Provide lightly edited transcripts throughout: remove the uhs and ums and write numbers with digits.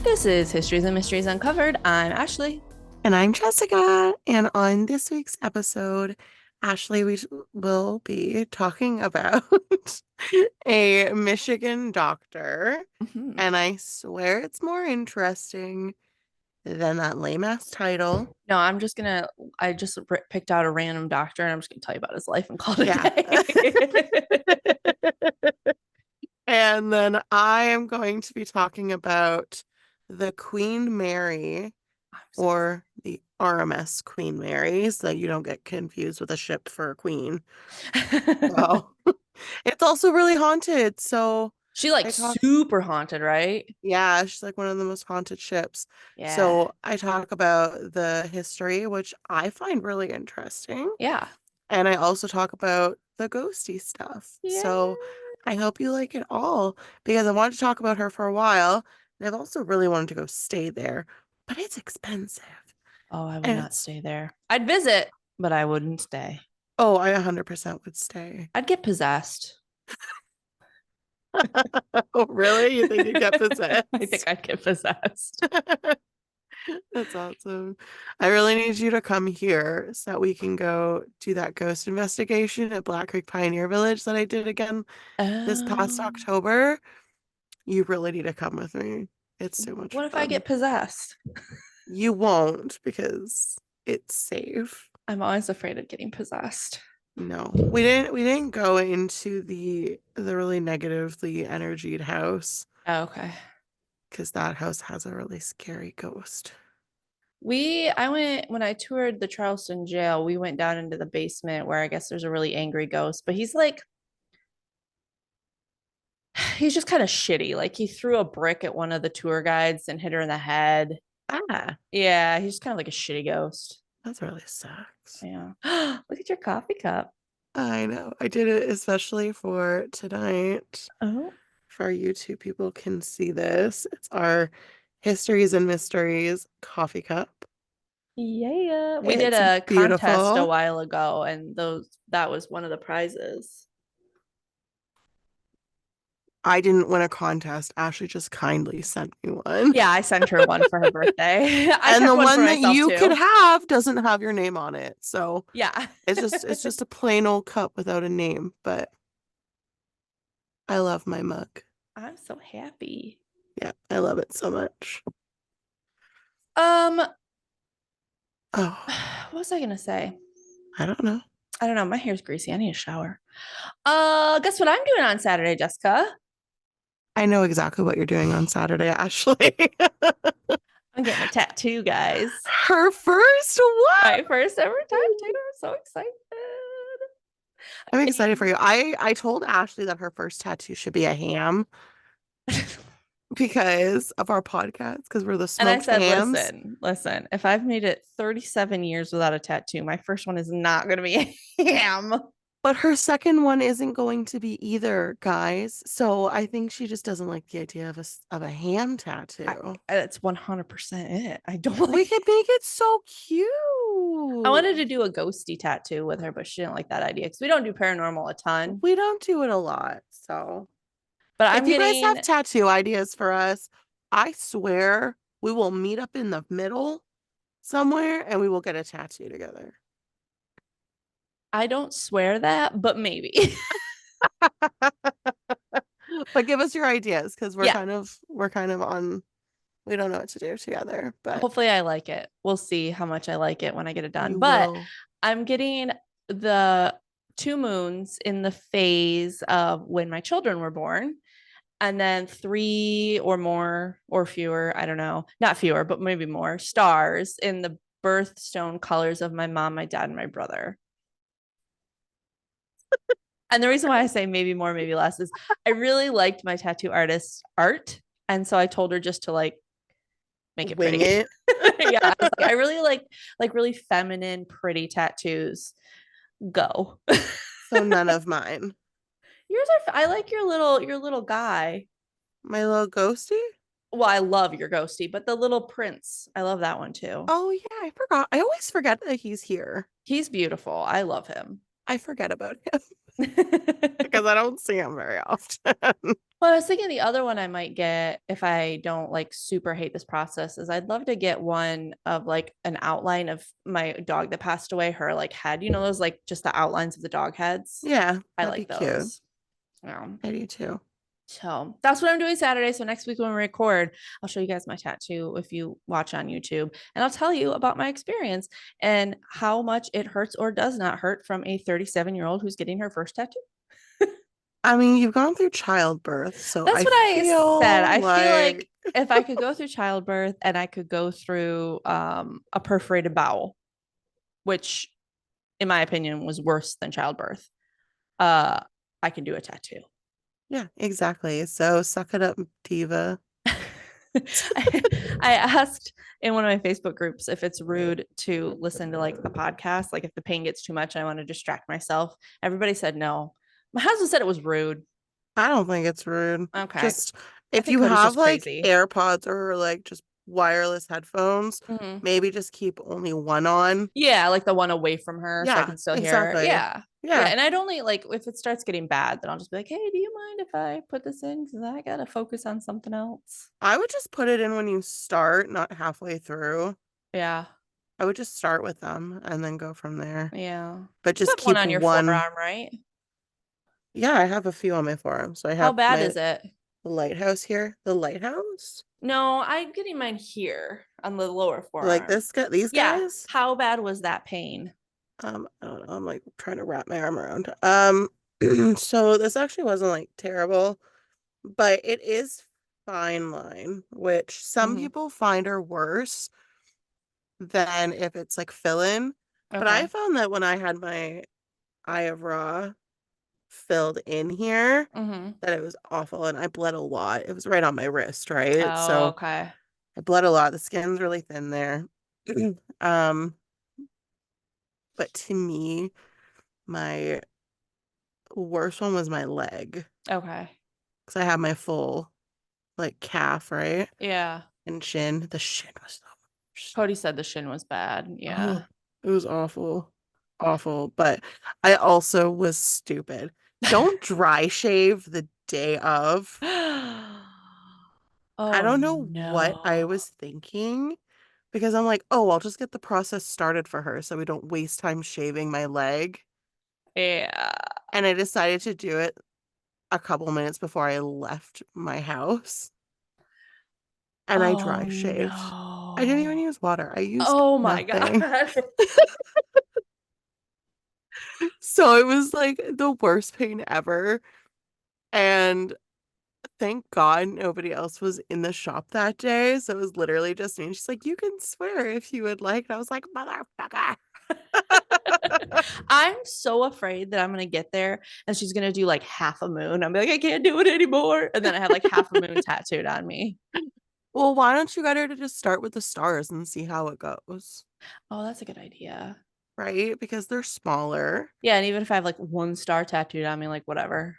This is Histories and Mysteries Uncovered. I'm Ashley. And I'm Jessica. And on this week's episode, Ashley, will be talking about a Michigan doctor. Mhm. And I swear it's more interesting than that lame ass title. No, I just picked out a random doctor and I'm just gonna tell you about his life and call it Yeah. a day. And then I am going to be talking about the Queen Mary, I'm so or the RMS Queen Mary, so that you don't get confused with a ship for a queen. excited. So it's also really haunted. So She like I talk, super haunted, right? yeah, she's like one of the most haunted ships. Yeah. So I talk about the history, which I find really interesting. Yeah. And I also talk about the ghosty stuff. Yeah. So I hope you like it all because I wanted to talk about her for a while. And I've also really wanted to go stay there, but it's expensive. Oh, I would And not stay there. I'd visit, but I wouldn't stay. oh, I 100% would stay. I'd get possessed. Oh, really? You think you get I think possessed? I'd get possessed. That's awesome. I really need you to come here so that we can go do that ghost investigation at Black Creek Pioneer Village that I did again this past Um, October. You really need to come with me. It's so much what if I fun. get possessed? You won't because it's safe. I'm always afraid of getting possessed. No. We didn't go into the really negatively energied house Oh, okay. because that house has a really scary ghost. I went when I toured the Charleston jail, we went down into the basement where I guess there's a really angry ghost, but he's just kind of shitty. Like he threw a brick at one of the tour guides and hit her in the head. Ah, Yeah, he's kind of like a shitty ghost. that really sucks. Yeah. Look at your coffee cup. I know. I did it especially for tonight. Oh, For our YouTube people can see this. It's our Histories and Mysteries coffee cup. yeah. We did It's a contest a beautiful. while ago and those that was one of the prizes. I didn't win a contest. Ashley just kindly sent me one. Yeah, I sent her one for her birthday. I And kept the one for one that myself you could too. have doesn't have your name on it. So Yeah. it's just a plain old cup without a name, but I love my mug. I'm so happy. Yeah, I love it so much. Um, Oh, what was I gonna say? I don't know. I don't know. My hair's greasy. I need a shower. Guess what I'm doing on Saturday, Jessica? I know exactly what you're doing on Saturday, Ashley. I'm getting a tattoo, guys. Her first one. My first ever tattoo. I'm so excited. I'm I'm excited for getting you. I told Ashley that her first tattoo should be a ham because of our podcast, because we're the and I smoked said, hams. listen, if I've made it 37 years without a tattoo, my first one is not gonna be a ham. But her second one isn't going to be either, guys. So I think she just doesn't like the idea of a ham tattoo. That's 100% it. I don't We like could make it so I wanted cute. to do a ghosty tattoo with her, but she didn't like that idea because we don't do paranormal a ton. We don't do it a lot. So But if I'm you guys getting have tattoo ideas for us, I swear we will meet up in the middle somewhere and we will get a tattoo together. I don't swear that, but maybe. But give us your ideas because we're Yeah. kind of we're kind of on we don't know what to do together, but Hopefully I like it. We'll see how much I like it when I get it done. you But will. I'm getting the two moons in the phase of when my children were born, and then three or more or fewer, I don't know, not fewer, but maybe more stars in the birthstone colors of my mom, my dad, and my brother. And the reason why I say maybe more, maybe less is I really liked my tattoo artist's art. And so I told her just to like make it Wing pretty. it. Yeah, I was like, I really like really feminine, pretty tattoos. Go. So none of mine. Yours are. I like your little guy. My little ghosty? Well, I love your ghosty, but the little prince, I love that one too. Oh yeah, I forgot. I always forget that he's here. He's beautiful. I love him. I forget about him because I don't see him very often. Well, I was thinking the other one I might get if I don't like super hate this process is I'd love to get one of like an outline of my dog that passed away, her like head, those like just the outlines of the dog heads. Yeah, I that'd be like cute. those. Yeah. I do too. So that's what I'm doing Saturday. So next week when we record, I'll show you guys my tattoo if you watch on YouTube, and I'll tell you about my experience and how much it hurts or does not hurt from a 37-year-old who's getting her first tattoo. I mean, you've gone through childbirth, so That's I what I said. feel I feel like like if I could go through childbirth and I could go through a perforated bowel, which in my opinion was worse than childbirth, uh, I can do a tattoo. yeah, exactly. So suck it up, diva. I asked in one of my Facebook groups if it's rude to listen to like a podcast, like if the pain gets too much, I want to distract myself. Everybody said no. My husband said it was rude. I don't think it's rude. Okay. Just I if think you Cody's have just like crazy. AirPods or like just wireless headphones, Mm-hmm. maybe just keep only one on. Yeah, like the one away from her so I Yeah, can still hear her. exactly. Yeah. Yeah. Yeah. And I'd only like if it starts getting bad, then I'll just be like, hey, do you mind if I put this in? Because I gotta focus on something else. I would just put it in when you start, not halfway through. Yeah. I would just start with them and then go from there. Yeah. But You just have one keep on your one. forearm, right? Yeah, I have a few on my forearm. So I How have bad my is it? lighthouse here. The lighthouse? No, I'm getting mine here on the lower Like forearm. this guy, these Yeah. guys? How bad was that pain? I don't know. I'm like trying to wrap my arm around. So this actually wasn't like terrible, but it is fine line, which some Hmm. people find are worse than if it's like fill-in. But I Okay. found that when I had my eye of Ra filled in here, Hmm. that it was awful and I bled a lot. It was right on my wrist, right? Oh, So okay. I bled a lot. The skin's really thin there. Um, but to me, my worst one was my leg Okay. because I had my full like calf, right? Yeah. And shin. The shin was the worst. Cody said the shin was bad. Yeah. Oh, it was awful. Awful. But I also was stupid. Don't dry shave the day of. I Oh don't know what I no. was thinking because I'm like, oh, I'll just get the process started for her so we don't waste time shaving my leg. Yeah. And I decided to do it a couple minutes before I left my house. And I Oh dry shaved. I didn't even no. use water. I used Oh my nothing. God. So it was like the worst pain ever. And thank God nobody else was in the shop that day. So it was literally just me. And she's like, you can swear if you would like. And I was like, motherfucker. I'm so afraid that I'm gonna get there and she's gonna do like half a moon. I'm like, I can't do it anymore. And then I have like half a moon tattooed on me. Well, why don't you get her to just start with the stars and see how it goes? Oh, that's a good idea. Right? Because they're smaller. Yeah, and even if I have like one star tattooed on me, like whatever,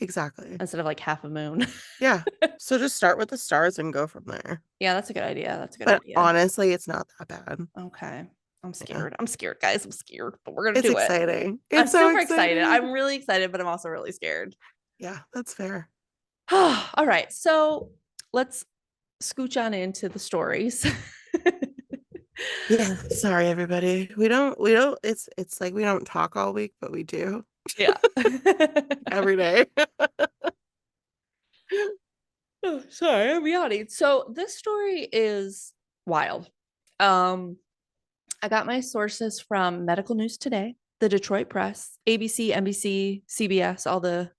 Exactly. instead of like half a moon. Yeah. So just start with the stars and go from there. Yeah, that's a good idea. That's a good But idea. honestly, it's not that bad. Okay. I'm Yeah. scared. I'm scared, guys. I'm scared, but we're gonna It's do it. exciting. I'm It's so super excited. exciting. I'm really excited, but I'm also really scared. Yeah, that's fair. All right. So let's scooch on into the stories. Yeah, sorry everybody. It's like we don't talk all week, but we do Yeah. every day. Oh, sorry, I'm yawning. So this story is wild. Um, I got my sources from Medical News Today, the Detroit Press, ABC, NBC, CBS, all the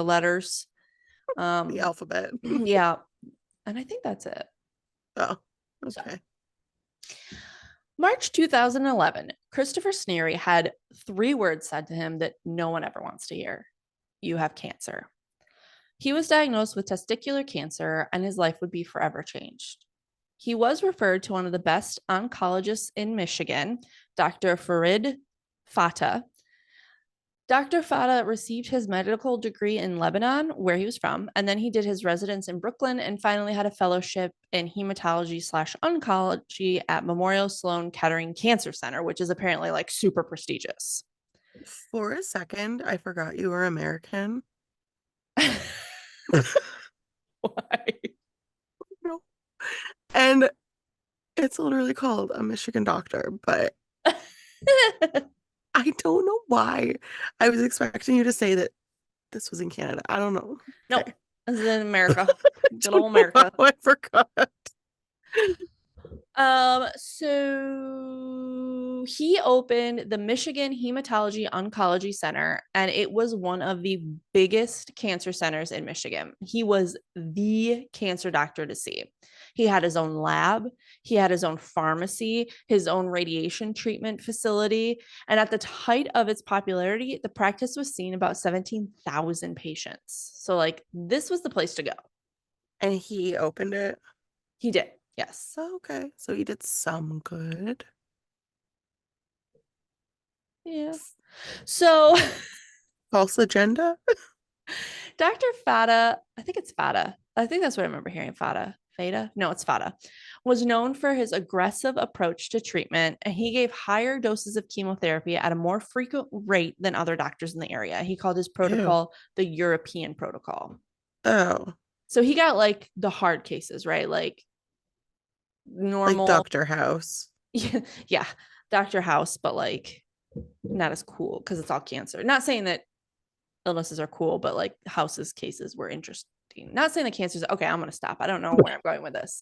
letters. The Um, alphabet. yeah, and I think that's it. Oh, So, okay. March 2011, Christopher Sneary had 3 words said to him that no one ever wants to hear. You have cancer. He was diagnosed with testicular cancer and his life would be forever changed. He was referred to one of the best oncologists in Michigan, Dr. Farid Fata. Dr. Fata received his medical degree in Lebanon, where he was from, and then he did his residence in Brooklyn and finally had a fellowship in hematology/oncology at Memorial Sloan Kettering Cancer Center, which is apparently like super prestigious. For a second, I forgot you were American. Why? No. And it's literally called a Michigan doctor, but I don't know why. I was expecting you to say that this was in Canada. I don't know. Nope. Okay. This is in America. I Good don't old know how America. I forgot. So he opened the Michigan Hematology Oncology Center, and it was one of the biggest cancer centers in Michigan. He was the cancer doctor to see. He had his own lab, he had his own pharmacy, his own radiation treatment facility. And at the height of its popularity, the practice was seeing about 17,000 patients. So, like, this was the place to go. And he opened it. He did, yes. Oh, okay. So he did some good. Yeah. So, False agenda? Dr. Fata, I think it's Fata. I think that's what I remember hearing. Fata. Fata? No, it's Fata. Was known for his aggressive approach to treatment, and he gave higher doses of chemotherapy at a more frequent rate than other doctors in the area. He called his Ew. protocol the European protocol. Oh, So he got like the hard cases, right? Like like normal, Dr. House. yeah, Dr. House, but like not as cool because it's all cancer. Not saying that illnesses are cool, but like House's cases were interesting. Not saying the cancer's okay. I'm gonna stop. I don't know where I'm going with this.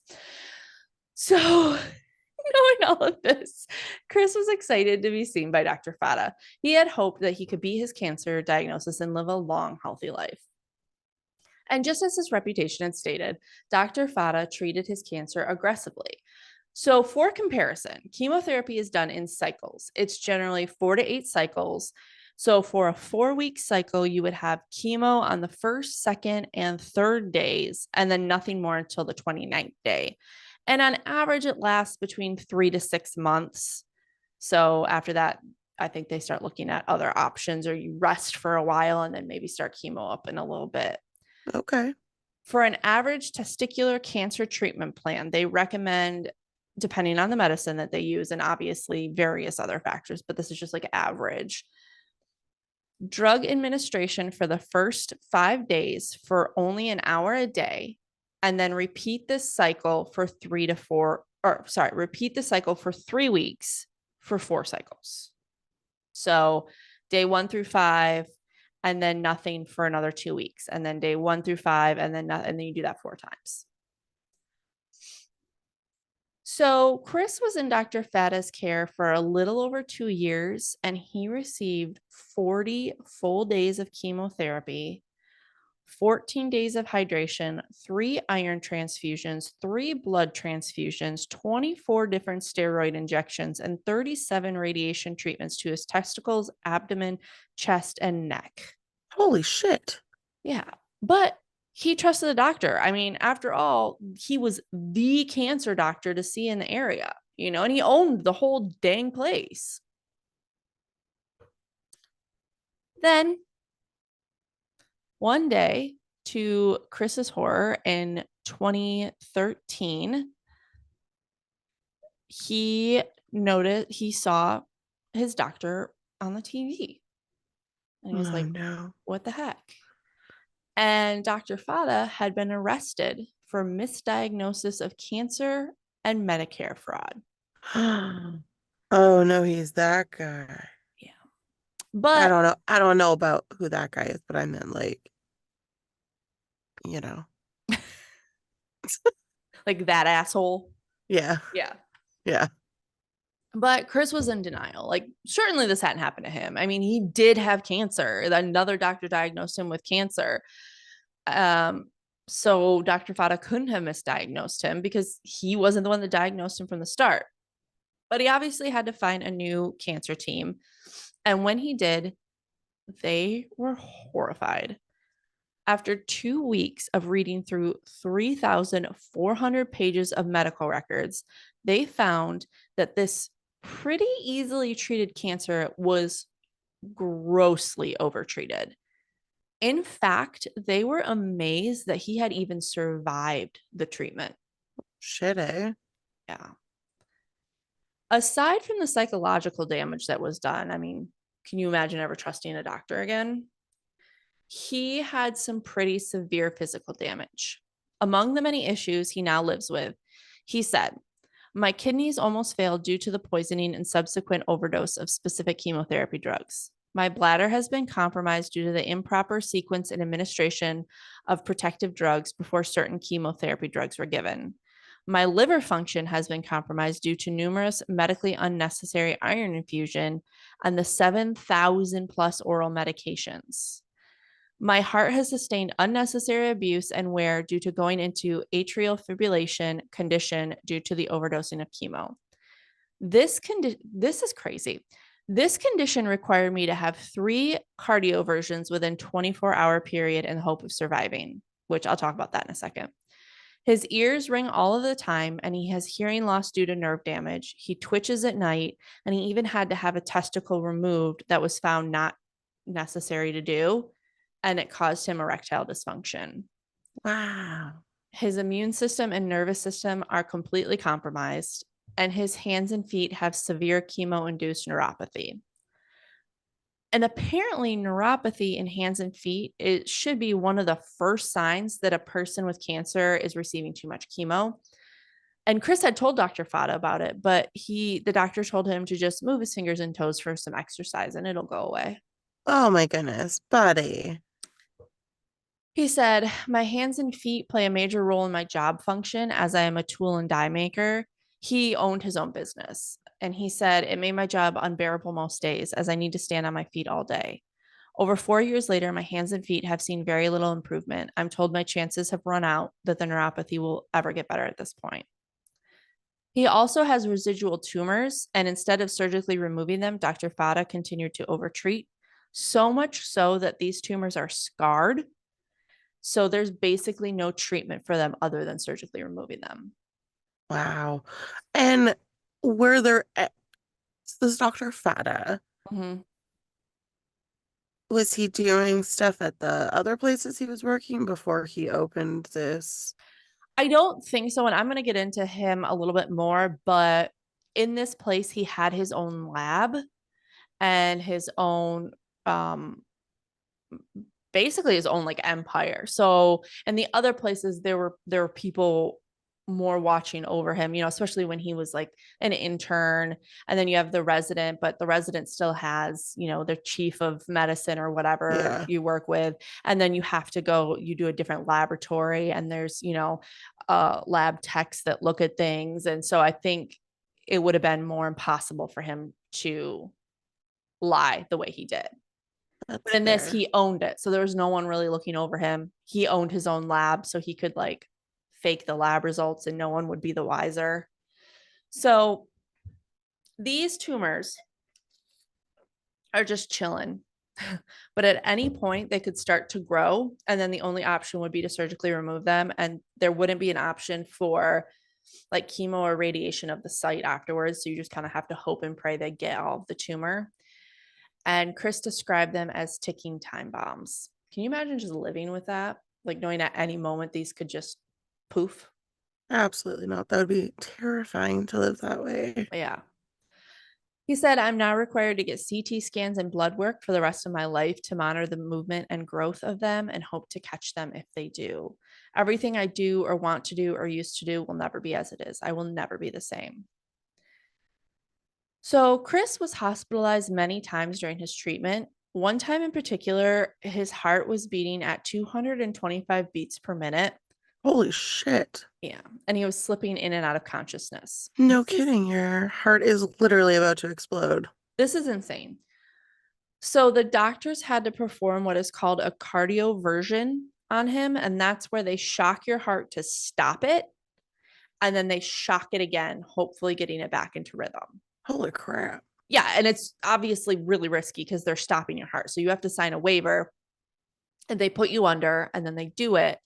So, knowing all of this, Chris was excited to be seen by Dr. Fata. He had hoped that he could beat his cancer diagnosis and live a long, healthy life. And just as his reputation had stated, Dr. Fata treated his cancer aggressively. So, for comparison, chemotherapy is done in cycles. It's generally 4 to 8 cycles. So, for a 4 week cycle, you would have chemo on the first, second, and third days, and then nothing more until the 29th day. And on average, it lasts between 3 to 6 months. So, after that, I think they start looking at other options, or you rest for a while and then maybe start chemo up in a little bit. Okay. For an average testicular cancer treatment plan, they recommend, depending on the medicine that they use, and obviously various other factors, but this is just like average, drug administration for the first 5 days for only an hour a day, and then repeat this cycle for 3 to 4, or sorry, repeat the cycle for 3 weeks for 4 cycles. So day 1 through 5, and then nothing for another 2 weeks, and then day 1 through 5, and then nothing, and then you do that 4 times. So Chris was in Dr. Fata's care for a little over 2 years, and he received 40 full days of chemotherapy, 14 days of hydration, 3 iron transfusions, 3 blood transfusions, 24 different steroid injections, and 37 radiation treatments to his testicles, abdomen, chest, and neck. Holy shit. Yeah. But he trusted the doctor. I mean, after all, he was the cancer doctor to see in the area, and he owned the whole dang place. Then one day, to Chris's horror, in 2013, he saw his doctor on the TV, and he was Oh like, no. what the heck? And Dr. Fata had been arrested for misdiagnosis of cancer and Medicare fraud. Oh no, he's that guy. Yeah. But I don't know about who that guy is, but I meant like, you know. like that asshole. Yeah. Yeah. Yeah. But Chris was in denial. Like, certainly this hadn't happened to him. I mean, he did have cancer. Another doctor diagnosed him with cancer. Um, so Dr. Fata couldn't have misdiagnosed him because he wasn't the one that diagnosed him from the start. But he obviously had to find a new cancer team. And when he did, they were horrified. After 2 weeks of reading through 3,400 pages of medical records, they found that this pretty easily treated cancer was grossly overtreated. In fact, they were amazed that he had even survived the treatment. Shit, eh? Yeah. Aside from the psychological damage that was done, I mean, can you imagine ever trusting a doctor again? He had some pretty severe physical damage. Among the many issues he now lives with, he said, my kidneys almost failed due to the poisoning and subsequent overdose of specific chemotherapy drugs. My bladder has been compromised due to the improper sequence and administration of protective drugs before certain chemotherapy drugs were given. My liver function has been compromised due to numerous medically unnecessary iron infusion and the 7,000 plus oral medications. My heart has sustained unnecessary abuse and wear due to going into atrial fibrillation condition due to the overdosing of chemo. This is crazy. This condition required me to have 3 cardioversions within 24-hour period in the hope of surviving, which I'll talk about that in a second. His ears ring all of the time, and he has hearing loss due to nerve damage. He twitches at night, and he even had to have a testicle removed that was found not necessary to do, and it caused him erectile dysfunction. Wow. His immune system and nervous system are completely compromised, and his hands and feet have severe chemo-induced neuropathy. And apparently, neuropathy in hands and feet, it should be one of the first signs that a person with cancer is receiving too much chemo. And Chris had told Dr. Fata about it, but the doctor told him to just move his fingers and toes for some exercise and it'll go away. Oh my goodness, buddy. He said, my hands and feet play a major role in my job function as I am a tool and die maker. He owned his own business. And he said, it made my job unbearable most days as I need to stand on my feet all day. Over 4 years later, my hands and feet have seen very little improvement. I'm told my chances have run out that the neuropathy will ever get better at this point. He also has residual tumors, and instead of surgically removing them, Dr. Fata continued to overtreat, so much so that these tumors are scarred. So there's basically no treatment for them other than surgically removing them. Wow. And were there this Dr. Fata, Mm-hmm. was he doing stuff at the other places he was working before he opened this? I don't think so. And I'm going to get into him a little bit more, but in this place, he had his own lab and his own um basically his own like empire. So in the other places there were people more watching over him, especially when he was like an intern. And then you have the resident, but the resident still has, the chief of medicine or whatever Yeah, you work with. And then you do a different laboratory and there's, lab techs that look at things. And so I think it would have been more impossible for him to lie the way he did. But that's in this, fair. he owned it. So there was no one really looking over him. He owned his own lab, so he could like fake the lab results and no one would be the wiser. So these tumors are just chilling. But at any point, they could start to grow. And then the only option would be to surgically remove them. And there wouldn't be an option for like chemo or radiation of the site afterwards. So you just kind of have to hope and pray they get all of the tumor. And Chris described them as ticking time bombs. Can you imagine just living with that? Like knowing at any moment these could just poof? Absolutely not. That would be terrifying to live that way. Yeah. He said, I'm now required to get CT scans and blood work for the rest of my life to monitor the movement and growth of them and hope to catch them if they do. Everything I do or want to do or used to do will never be as it is. I will never be the same. So, Chris was hospitalized many times during his treatment. One time in particular, his heart was beating at 225 beats per minute. Holy shit. Yeah. And he was slipping in and out of consciousness. No kidding. Your heart is literally about to explode. This is insane. So the doctors had to perform what is called a cardioversion on him. And that's where they shock your heart to stop it. And then they shock it again, hopefully getting it back into rhythm. Holy crap. Yeah. And it's obviously really risky because they're stopping your heart. So you have to sign a waiver and they put you under and then they do it.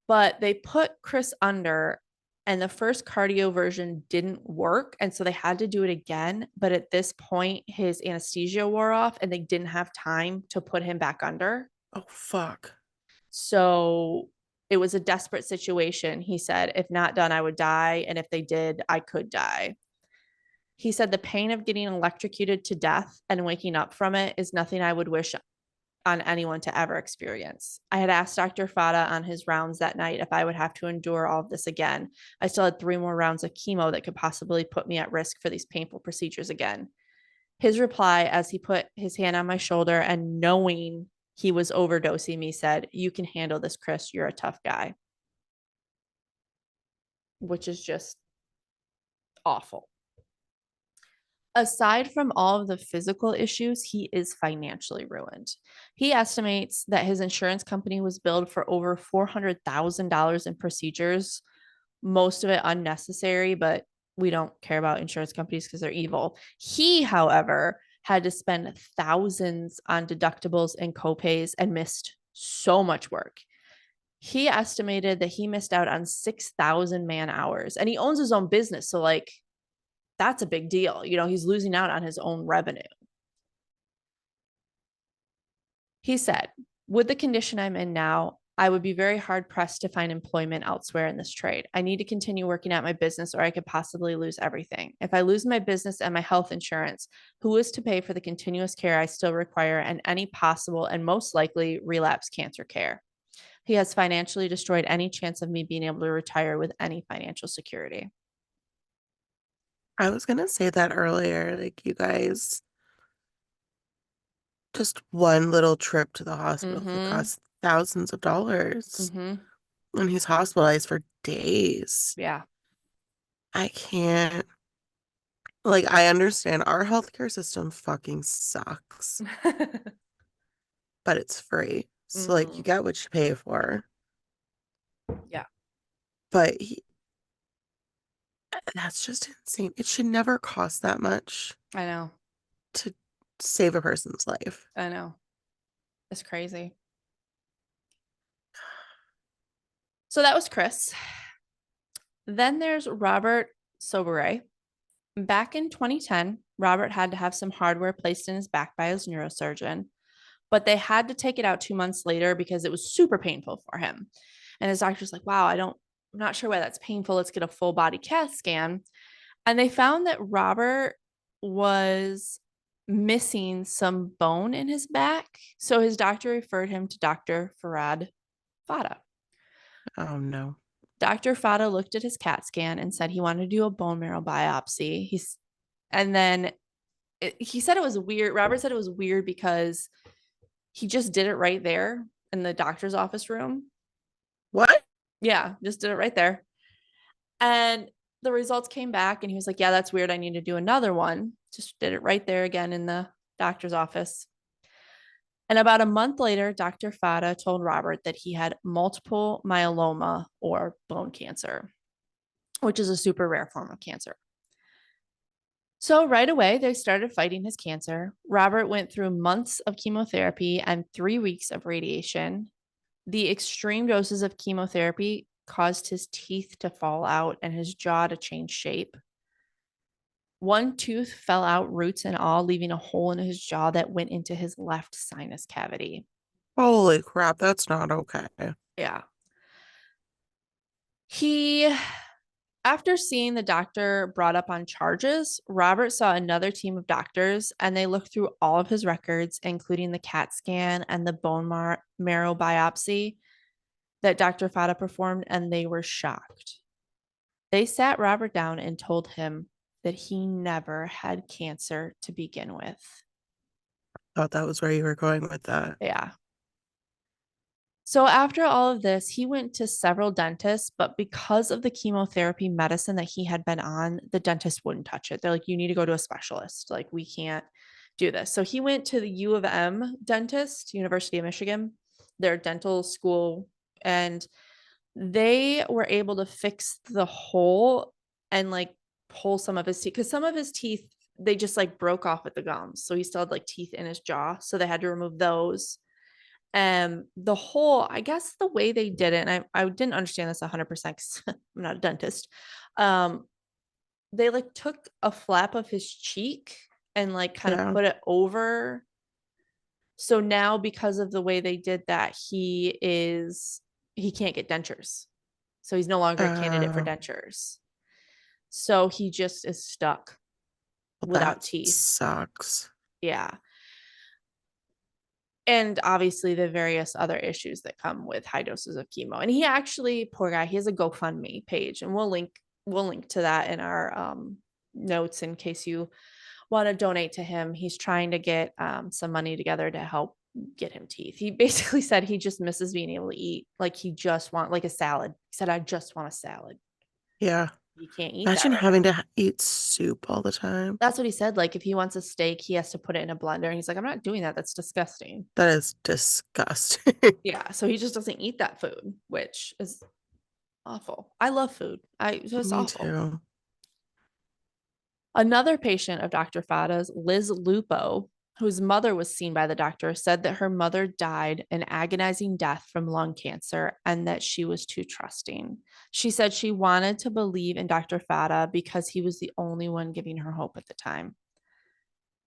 But they put Chris under and the first cardioversion didn't work. And so they had to do it again. But at this point, his anesthesia wore off and they didn't have time to put him back under. Oh, fuck. So it was a desperate situation. He said, if not done, I would die. And if they did, I could die. He said, the pain of getting electrocuted to death and waking up from it is nothing I would wish on anyone to ever experience. I had asked Dr. Fata on his rounds that night if I would have to endure all of this again. I still had 3 more rounds of chemo that could possibly put me at risk for these painful procedures again. His reply, as he put his hand on my shoulder and knowing he was overdosing me, said, "You can handle this, Chris. You're a tough guy," which is just awful. Aside from all of the physical issues, he is financially ruined. He estimates that his insurance company was billed for over $400,000 in procedures, most of it unnecessary, but we don't care about insurance companies because they're evil. He, however, had to spend thousands on deductibles and copays and missed so much work. He estimated that he missed out on 6,000 man hours, and he owns his own business. So, like, that's a big deal. He's losing out on his own revenue. He said, "With the condition I'm in now, I would be very hard pressed to find employment elsewhere in this trade. I need to continue working at my business or I could possibly lose everything. If I lose my business and my health insurance, who is to pay for the continuous care I still require and any possible and most likely relapse cancer care? He has financially destroyed any chance of me being able to retire with any financial security." I was gonna say that earlier. Like, you guys, just one little trip to the hospital could Mm-hmm. cost thousands of dollars. Mm-hmm. And he's hospitalized for days. Yeah. I can't. Like, I understand our healthcare system fucking sucks, but it's free. So, like, Mm-hmm. you get what you pay for. Yeah, But that's just insane. It should never cost that much I know. to save a person's life. I know. It's crazy. So that was Chris. Then there's Robert Sobere. Back in 2010, Robert had to have some hardware placed in his back by his neurosurgeon, but they had to take it out 2 months later because it was super painful for him. And his doctor's like, "Wow, I'm not sure why that's painful. Let's get a full body CAT scan." And they found that Robert was missing some bone in his back. So his doctor referred him to Dr. Farid Fata. Oh no. Dr. Fata looked at his CAT scan and said he wanted to do a bone marrow biopsy. And then he said it was weird. Robert said it was weird because he just did it right there in the doctor's office room. What? Yeah, just did it right there. And the results came back, and he was like, "Yeah, that's weird. I need to do another one." Just did it right there again in the doctor's office. And about a month later, Dr. Fata told Robert that he had multiple myeloma or bone cancer, which is a super rare form of cancer. So right away, they started fighting his cancer. Robert went through months of chemotherapy and 3 weeks of radiation. The extreme doses of chemotherapy caused his teeth to fall out and his jaw to change shape. One tooth fell out, roots and all, leaving a hole in his jaw that went into his left sinus cavity. Holy crap, that's not okay. Yeah. He After seeing the doctor brought up on charges, Robert saw another team of doctors and they looked through all of his records, including the CAT scan and the marrow biopsy that Dr. Fata performed, and they were shocked. They sat Robert down and told him that he never had cancer to begin with. Thought that was where you were going with that. Yeah. So after all of this, he went to several dentists, but because of the chemotherapy medicine that he had been on, the dentist wouldn't touch it. They're like, "You need to go to a specialist. Like, we can't do this." So he went to the U of M dentist, University of Michigan, their dental school, and they were able to fix the hole and like pull some of his teeth because some of his teeth they just like broke off at the gums. So he still had like teeth in his jaw. So they had to remove those. The whole, I guess the way they did it, and I didn't understand this 100% because I'm not a dentist. Um, they like took a flap of his cheek and like kind of Yeah. put it over. So now because of the way they did that, he can't get dentures. So he's no longer a candidate for Uh, dentures. So he just is stuck well, without that teeth. sucks. Yeah. And obviously the various other issues that come with high doses of chemo. And he actually, poor guy, he has a GoFundMe page, and we'll link to that in our notes in case you want to donate to him. He's trying to get some money together to help get him teeth. He basically said he just misses being able to eat. Like he just want like a salad. He said, I just want a salad. Yeah. He can't eat that Imagine right having now. to eat soup all the time. That's what he said. Like if he wants a steak, he has to put it in a blender. And he's like, I'm not doing that. That's disgusting. That is disgusting. Yeah. So he just doesn't eat that food, which is awful. I love food. It's Me awful. too. Another patient of Dr. Fada's, Liz Lupo, whose mother was seen by the doctor, said that her mother died an agonizing death from lung cancer and that she was too trusting. She said she wanted to believe in Dr. Fata because he was the only one giving her hope at the time.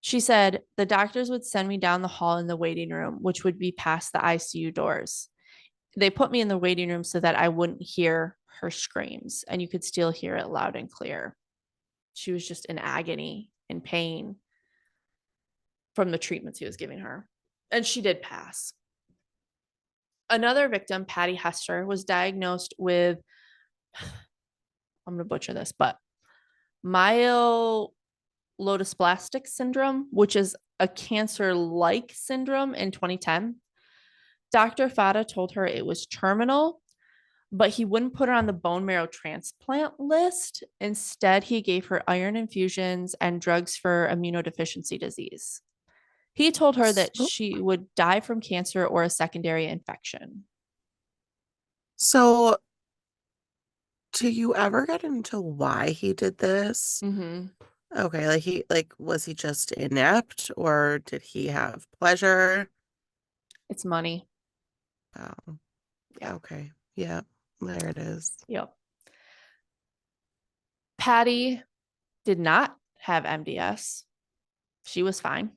She said, the doctors would send me down the hall in the waiting room, which would be past the ICU doors. They put me in the waiting room so that I wouldn't hear her screams, and you could still hear it loud and clear. She was just in agony, in pain from the treatments he was giving her. And she did pass. Another victim, Patty Hester, was diagnosed with, I'm going to butcher this, but myelodysplastic syndrome, which is a cancer like syndrome in 2010. Dr. Fata told her it was terminal, but he wouldn't put her on the bone marrow transplant list. Instead, he gave her iron infusions and drugs for immunodeficiency disease. He told her that So, she would die from cancer or a secondary infection. so do you ever get into why he did this? Mm-hmm. Okay, was he just inept or did he have pleasure? It's money. Oh, Yeah. okay. Yeah, there it is. Yep. Patty did not have MDS. She was fine.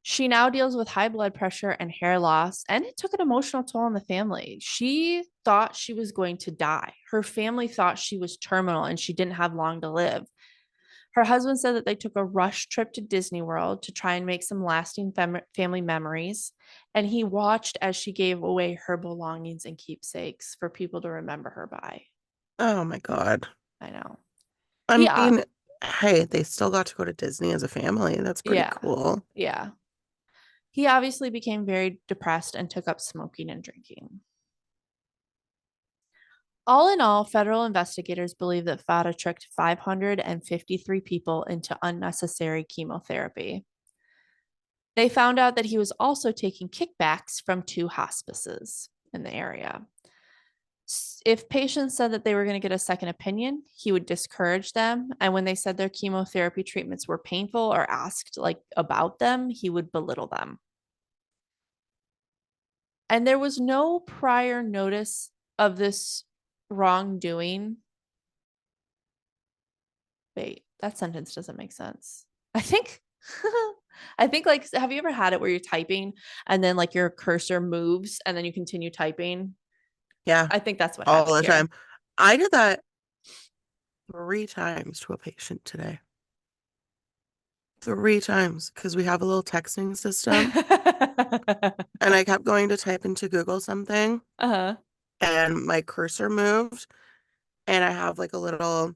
She now deals with high blood pressure and hair loss, and it took an emotional toll on the family. She thought she was going to die. Her family thought she was terminal and she didn't have long to live. Her husband said that they took a rush trip to Disney World to try and make some lasting family memories. And he watched as she gave away her belongings and keepsakes for people to remember her by. Oh my God. I know. I Yeah. mean, hey, they still got to go to Disney as a family. That's pretty Yeah. cool. Yeah. He obviously became very depressed and took up smoking and drinking. All in all, federal investigators believe that Fata tricked 553 people into unnecessary chemotherapy. They found out that he was also taking kickbacks from 2 hospices in the area. If patients said that they were going to get a second opinion, he would discourage them. And when they said their chemotherapy treatments were painful or asked like about them, he would belittle them. And there was no prior notice of this wrongdoing. Wait, that sentence doesn't make sense. I think I think like have you ever had it where you're typing and then like your cursor moves and then you continue typing? Yeah, I think that's what all happened the here. time. I did that 3 times to a patient today. 3 times because we have a little texting system. And I kept going to type into Google something Uh-huh. and my cursor moved. And I have like a little,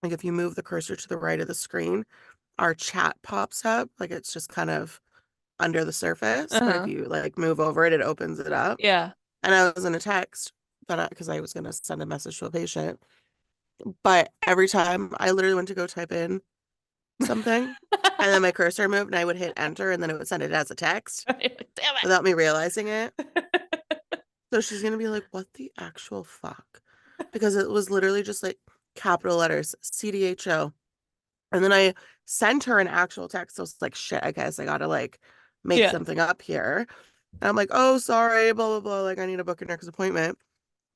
like if you move the cursor to the right of the screen, our chat pops up. Like it's just kind of under the surface. But if Uh-huh. you like move over it, it opens it up. Yeah. And I was in a text, but because I was going to send a message to a patient. But every time I literally went to go type in something, and then my cursor moved and I would hit enter and then it would send it as a text Damn without me realizing it. it. So she's gonna be like, what the actual fuck? Because it was literally just like capital letters, CDHO. And then I sent her an actual text. So it's like, shit, I guess I gotta like make Yeah. something up here. And I'm like, oh, sorry, blah, blah, blah. Like, I need to book a next appointment.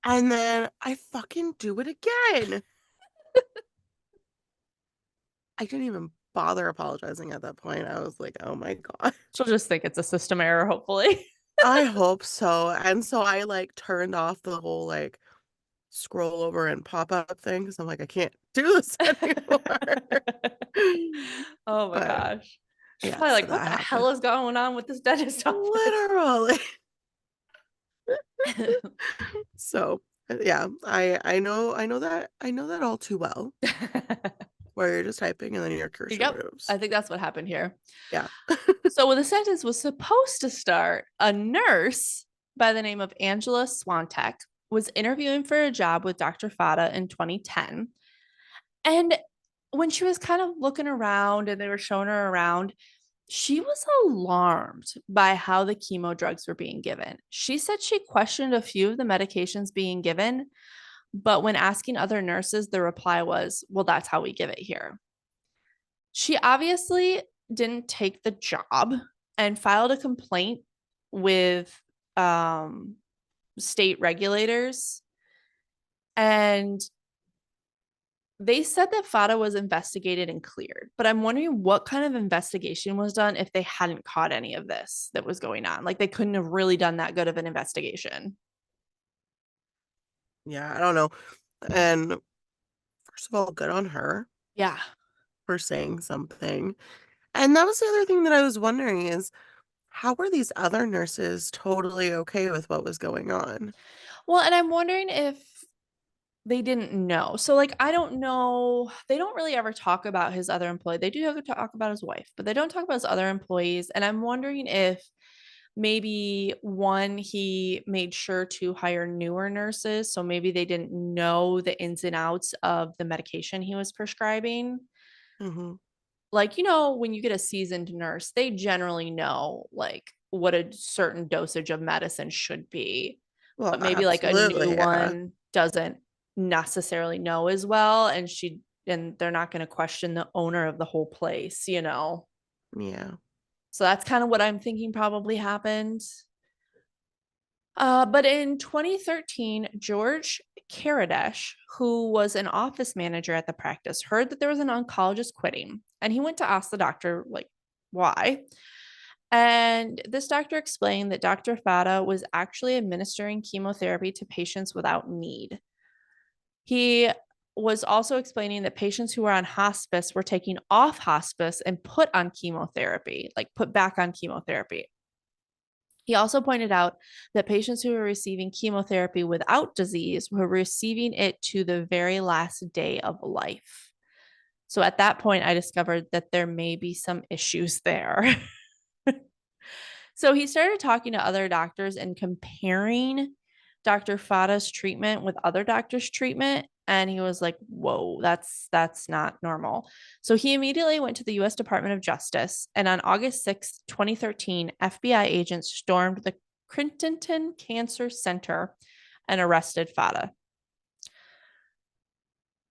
And then I fucking do it again. I didn't even bother apologizing at that point. I was like, oh my God. She'll just think it's a system error, hopefully. I hope so. And so I like turned off the whole like scroll over and pop up thing because I'm like, I can't do this anymore. Oh my But gosh. She's Yeah, probably so like, what that the hell happened. is going on with this dentist office? Literally. So, yeah, I know that all too well, where you're just typing and then your cursor Yep. moves. I think that's what happened here. Yeah. So when the sentence was supposed to start, a nurse by the name of Angela Swantek was interviewing for a job with Dr. Fata in 2010. And when she was kind of looking around and they were showing her around, she was alarmed by how the chemo drugs were being given. She said she questioned a few of the medications being given, but when asking other nurses, the reply was, well, that's how we give it here. She obviously didn't take the job and filed a complaint with um, state regulators. And they said that Fata was investigated and cleared, but I'm wondering what kind of investigation was done if they hadn't caught any of this that was going on. Like they couldn't have really done that good of an investigation. Yeah, I don't know. And first of all, good on her Yeah. for saying something. And that was the other thing that I was wondering is how were these other nurses totally okay with what was going on? Well, and I'm wondering if they didn't know. So, like, I don't know. They don't really ever talk about his other employee. They do have to talk about his wife, but they don't talk about his other employees. And I'm wondering if maybe one, he made sure to hire newer nurses. So maybe they didn't know the ins and outs of the medication he was prescribing. Hmm. Like, when you get a seasoned nurse, they generally know like what a certain dosage of medicine should be. Well, But maybe like a new absolutely, yeah. one doesn't necessarily know as well. And they're not going to question the owner of the whole place. Yeah. So that's kind of what I'm thinking probably happened. But in 2013, George Karadesh, who was an office manager at the practice, heard that there was an oncologist quitting, and he went to ask the doctor, like, why? And this doctor explained that Dr. Fata was actually administering chemotherapy to patients without need. He was also explaining that patients who were on hospice were taking off hospice and put on chemotherapy, like put back on chemotherapy. He also pointed out that patients who were receiving chemotherapy without disease were receiving it to the very last day of life. So at that point, I discovered that there may be some issues there. So he started talking to other doctors and comparing Dr. Fada's treatment with other doctors' treatment. And he was like, whoa, that's not normal. So he immediately went to the US Department of Justice. And on August 6th, 2013, FBI agents stormed the Crinton Cancer Center and arrested Fada.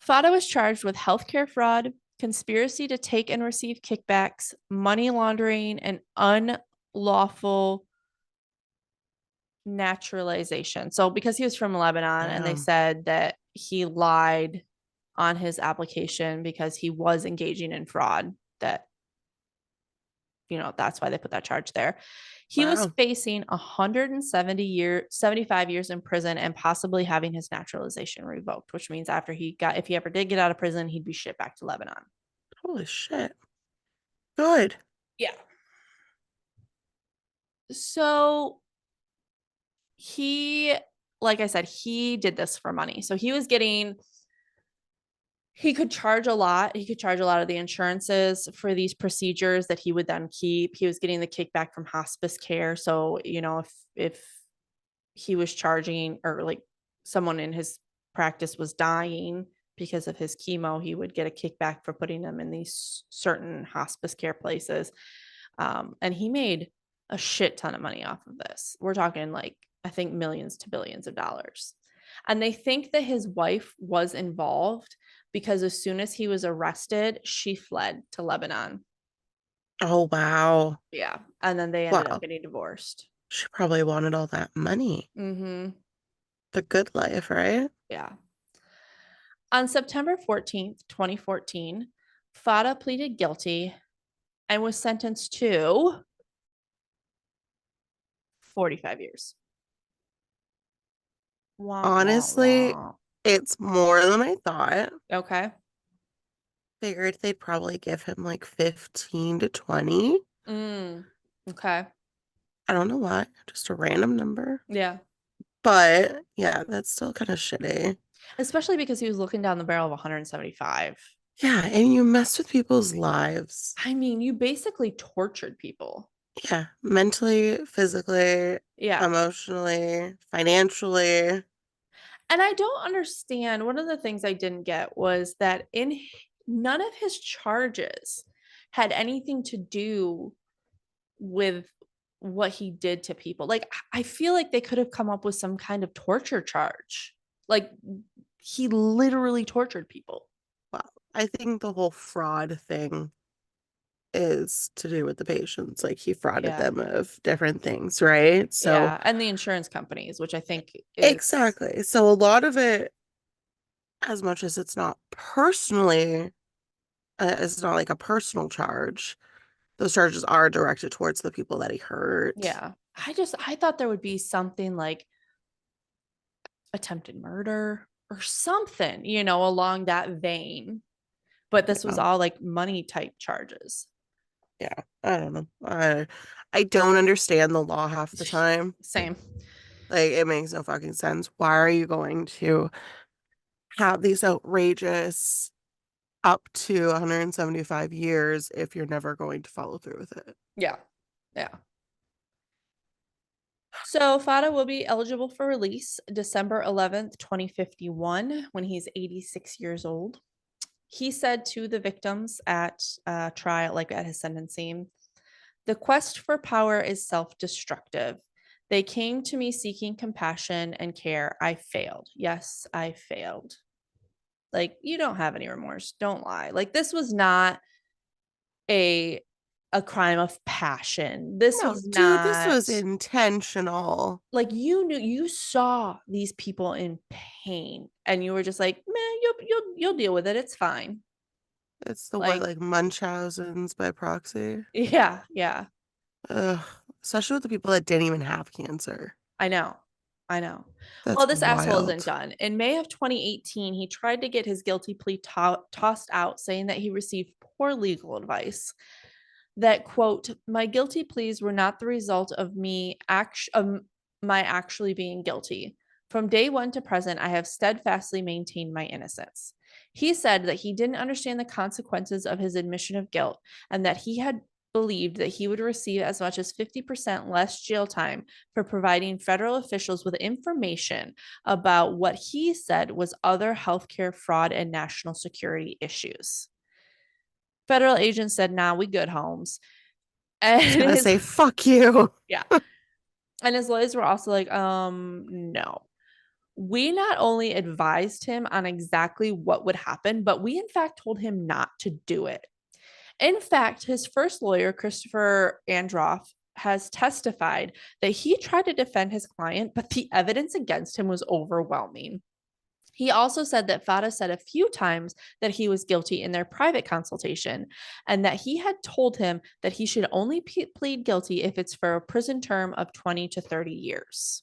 Fada was charged with healthcare fraud, conspiracy to take and receive kickbacks, money laundering, and unlawful naturalization. So because he was from Lebanon and they Damn. said that he lied on his application because he was engaging in fraud, that that's why they put that charge there. He was Wow. facing 75 years in prison and possibly having his naturalization revoked, which means if he ever did get out of prison, he'd be shipped back to Lebanon. Holy shit. Good. Yeah. So he, like I said, he did this for money. So he could charge a lot. He could charge a lot of the insurances for these procedures that he would then keep. He was getting the kickback from hospice care. So, if he was charging, or like someone in his practice was dying because of his chemo, he would get a kickback for putting them in these certain hospice care places. And he made a shit ton of money off of this. We're talking like, I think, millions to billions of dollars. And they think that his wife was involved because as soon as he was arrested, she fled to Lebanon. Oh, wow. Yeah. And then they ended up Wow. getting divorced. She probably wanted all that money. Mm-hmm. The good life, right? Yeah. On September 14th, 2014, Fada pleaded guilty and was sentenced to 45 years. Wah, wah, Honestly, wah. it's more than I thought. Okay. Figured they'd probably give him like 15 to 20. Mm. Okay. I don't know why, just a random number. Yeah. But yeah, that's still kind of shitty. Especially because he was looking down the barrel of 175. Yeah, and you mess with people's lives. I mean, you basically tortured people. Yeah, mentally, physically, Yeah. emotionally, financially. And I don't understand. One of the things I didn't get was that none of his charges had anything to do with what he did to people. Like, I feel like they could have come up with some kind of torture charge. Like, he literally tortured people. Well, I think the whole fraud thing is to do with the patients. Like he frauded Yeah. them of different things, right? So Yeah. And the insurance companies, which I think is, exactly. So a lot of it, as much as it's not personally, it's not like a personal charge. Those charges are directed towards the people that he hurt. yeah. I thought there would be something like attempted murder or something, along that vein. But this was Yeah, all like money type charges. yeah. I don't know. I don't understand the law half the time. Same. Like it makes no fucking sense. Why are you going to have these outrageous up to 175 years if you're never going to follow through with it? Yeah. Yeah. So Fada will be eligible for release December 11th, 2051, when he's 86 years old. He said to the victims at trial, like at his sentencing, the quest for power is self destructive. They came to me seeking compassion and care. I failed. Yes, I failed. Like, you don't have any remorse. Don't lie. Like, this was not a crime of passion. This No, was dude, this not was intentional. like you saw these people in pain and you were just like, man, you'll deal with it. It's fine. It's the what, Like, like Munchausen's by proxy? yeah, yeah. Ugh. Especially with the people that didn't even have cancer. I know. I know. Well, That's this asshole isn't wild. done. In May of 2018, he tried to get his guilty plea tossed out, saying that he received poor legal advice. That quote, my guilty pleas were not the result of my actually being guilty. From day one to present, I have steadfastly maintained my innocence. He said that he didn't understand the consequences of his admission of guilt and that he had believed that he would receive as much as 50% less jail time for providing federal officials with information about what he said was other healthcare fraud and national security issues. Federal agents said, nah, we good, Holmes. And I was gonna his say, fuck you. yeah. And his lawyers were also like, no. We not only advised him on exactly what would happen, but we in fact told him not to do it. In fact, his first lawyer, Christopher Androff, has testified that he tried to defend his client, but the evidence against him was overwhelming. He also said that Fata said a few times that he was guilty in their private consultation and that he had told him that he should only plead guilty if it's for a prison term of 20 to 30 years.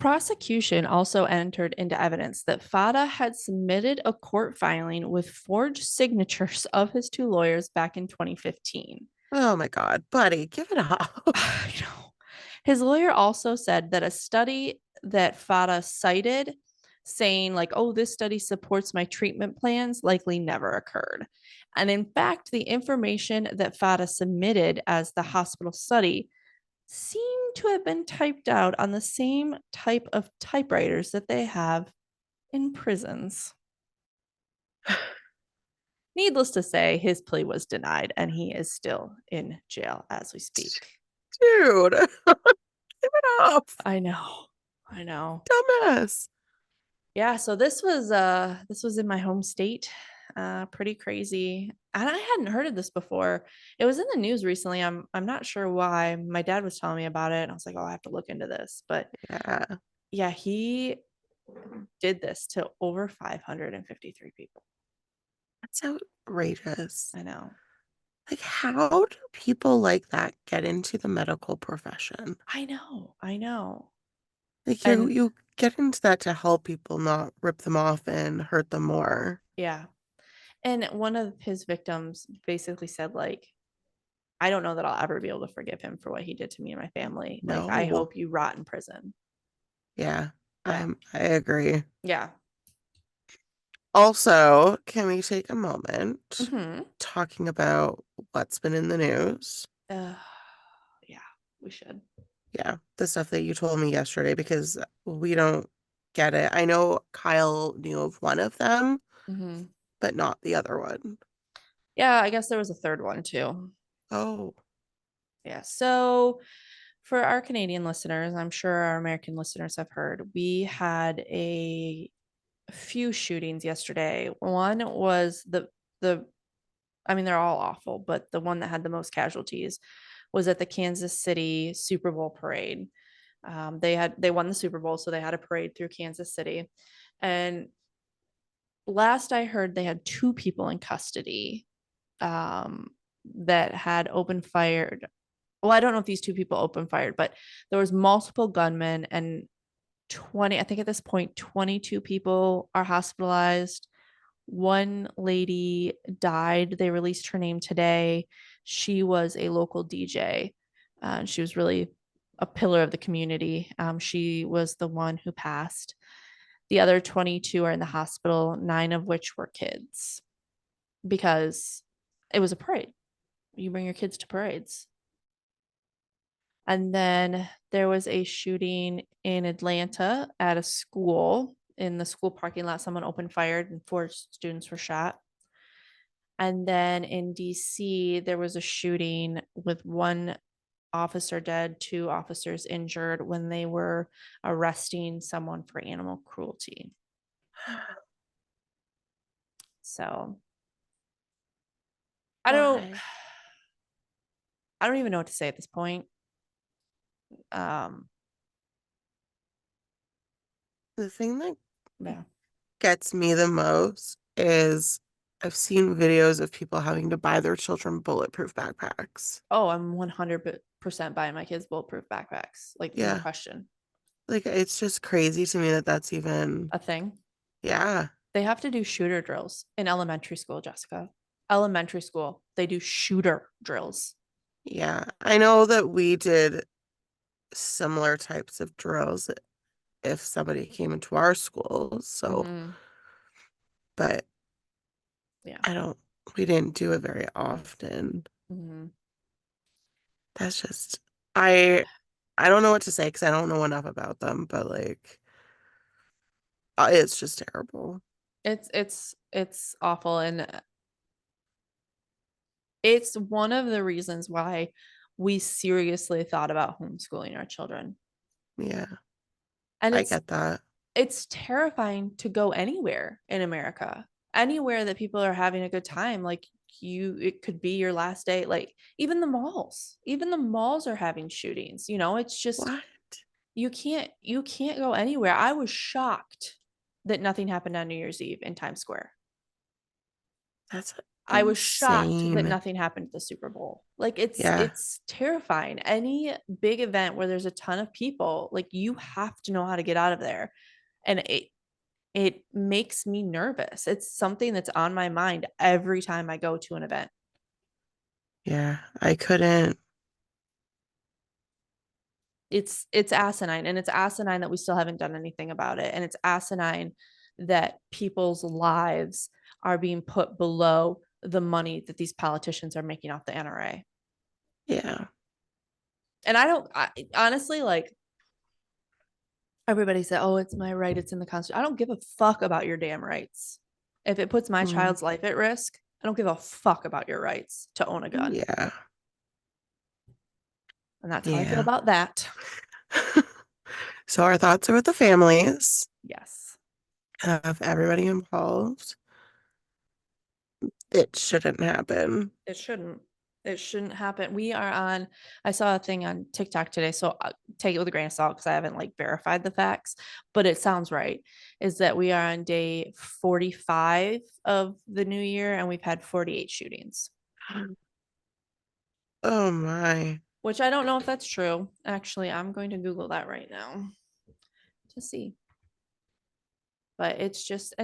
Prosecution also entered into evidence that Fata had submitted a court filing with forged signatures of his two lawyers back in 2015. Oh my God, buddy, give it up. I know. His lawyer also said that a study that Fata cited saying like, oh, this study supports my treatment plans likely never occurred. And in fact, the information that Fata submitted as the hospital study seemed to have been typed out on the same type of typewriters that they have in prisons. Needless to say, his plea was denied and he is still in jail as we speak. Dude, give it up. I know. I know. Dumbass. Yeah, so this was in my home state. Pretty crazy. And I hadn't heard of this before. It was in the news recently. I'm not sure why. My dad was telling me about it and I was like, "Oh, I have to look into this." But Yeah, yeah, he did this to over 553 people. that's outrageous. I know. Like, how do people like that get into the medical profession? I know. I know. Like, you And you get into that to help people, not rip them off and hurt them more. yeah. And one of his victims basically said, like, I don't know that I'll ever be able to forgive him for what he did to me and my family. Like, I No. hope you rot in prison. Yeah, Yeah. I agree. Yeah. Also, can we take a moment Hmm. talking about what's been in the news? Uh, yeah, we should. Yeah, the stuff that you told me yesterday because we don't get it. I know Kyle knew of one of them, Hmm. but not the other one. Yeah, I guess there was a third one too. Oh, Yeah. So for our Canadian listeners, I'm sure our American listeners have heard, we had a few shootings yesterday. One was the I mean, they're all awful, but the one that had the most casualties was at the Kansas City Super Bowl parade. They won the Super Bowl, so they had a parade through Kansas City. And last I heard, they had two people in custody um, that had open fired. Well, I don't know if these two people open fired, but there was multiple gunmen and 20, I think at this point, 22 people are hospitalized. One lady died. They released her name today. She was a local DJ. And she was really a pillar of the community. She was the one who passed. The other 22 are in the hospital, nine of which were kids because it was a parade. You bring your kids to parades. And then there was a shooting in Atlanta at a school. In the school parking lot, someone opened fired and four students were shot. And then in DC, there was a shooting with one officer dead, two officers injured when they were arresting someone for animal cruelty. So I don't why? I don't even know what to say at this point. Um The thing that yeah. gets me the most is I've seen videos of people having to buy their children bulletproof backpacks. Oh, I'm 100% buying my kids bulletproof backpacks. Like no Yeah, question. like it's just crazy to me that that's even, A thing. yeah, They have to do shooter drills in elementary school, Jessica. Elementary school, they do shooter drills. yeah. I know that we did similar types of drills if somebody came into our school, so, Hmm. but Yeah. I don't, we didn't do it very often. Hmm. That's just, I, I don't know what to say because I don't know enough about them, but like, it's just terrible. It's awful, and it's one of the reasons why we seriously thought about homeschooling our children. Yeah, And I get that. it's terrifying to go anywhere in America, anywhere that people are having a good time. Like it could be your last day. Like even the malls are having shootings. It's just What? you can't go anywhere. I was shocked that nothing happened on New Year's Eve in Times Square. That's I was shocked that insane. nothing happened at the Super Bowl. Like it's Yeah, it's terrifying. Any big event where there's a ton of people, like you have to know how to get out of there. And it makes me nervous. It's something that's on my mind every time I go to an event. yeah, I couldn't. It's asinine, and it's asinine that we still haven't done anything about it, and it's asinine that people's lives are being put below the money that these politicians are making off the NRA. Yeah. And honestly, like, everybody said, "Oh, it's my right, it's in the Constitution." I don't give a fuck about your damn rights. If it puts my Mm, child's life at risk, I don't give a fuck about your rights to own a gun. yeah. And that's how I feel Yeah. about that. So our thoughts are with the families Yes. of everybody involved. It shouldn't happen. It shouldn't. It shouldn't happen. I saw a thing on TikTok today, so take it with a grain of salt because I haven't like verified the facts, but it sounds right. Is that we are on day 45 of the new year and we've had 48 shootings, Oh my. which I don't know if that's true. Actually, I'm going to Google that right now to see. But it's just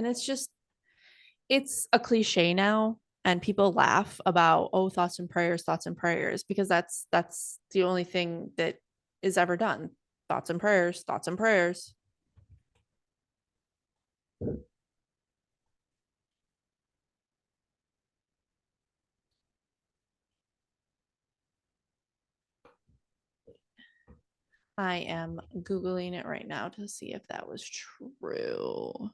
it's a cliche now, and people laugh about, oh, thoughts and prayers, because that's the only thing that is ever done. Thoughts and prayers, thoughts and prayers. I am Googling it right now to see if that was true.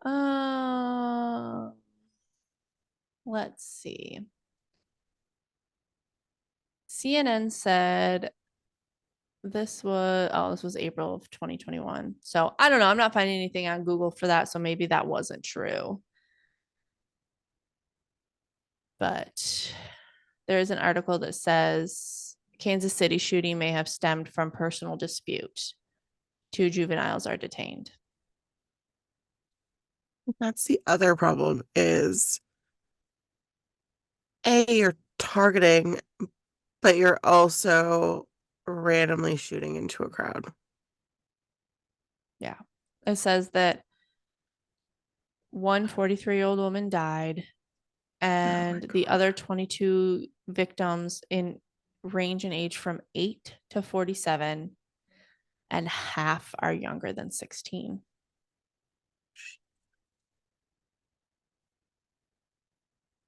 Uh, let's see. CNN said this was April of 2021. So I don't know. I'm not finding anything on Google for that. So maybe that wasn't true. But there is an article that says Kansas City shooting may have stemmed from personal dispute. Two juveniles are detained. That's the other problem is A, you're targeting, but you're also randomly shooting into a crowd. Yeah. It says that one 43-year-old woman died, Oh my and the God. other 22 victims in range in age from 8 to 47, and half are younger than 16.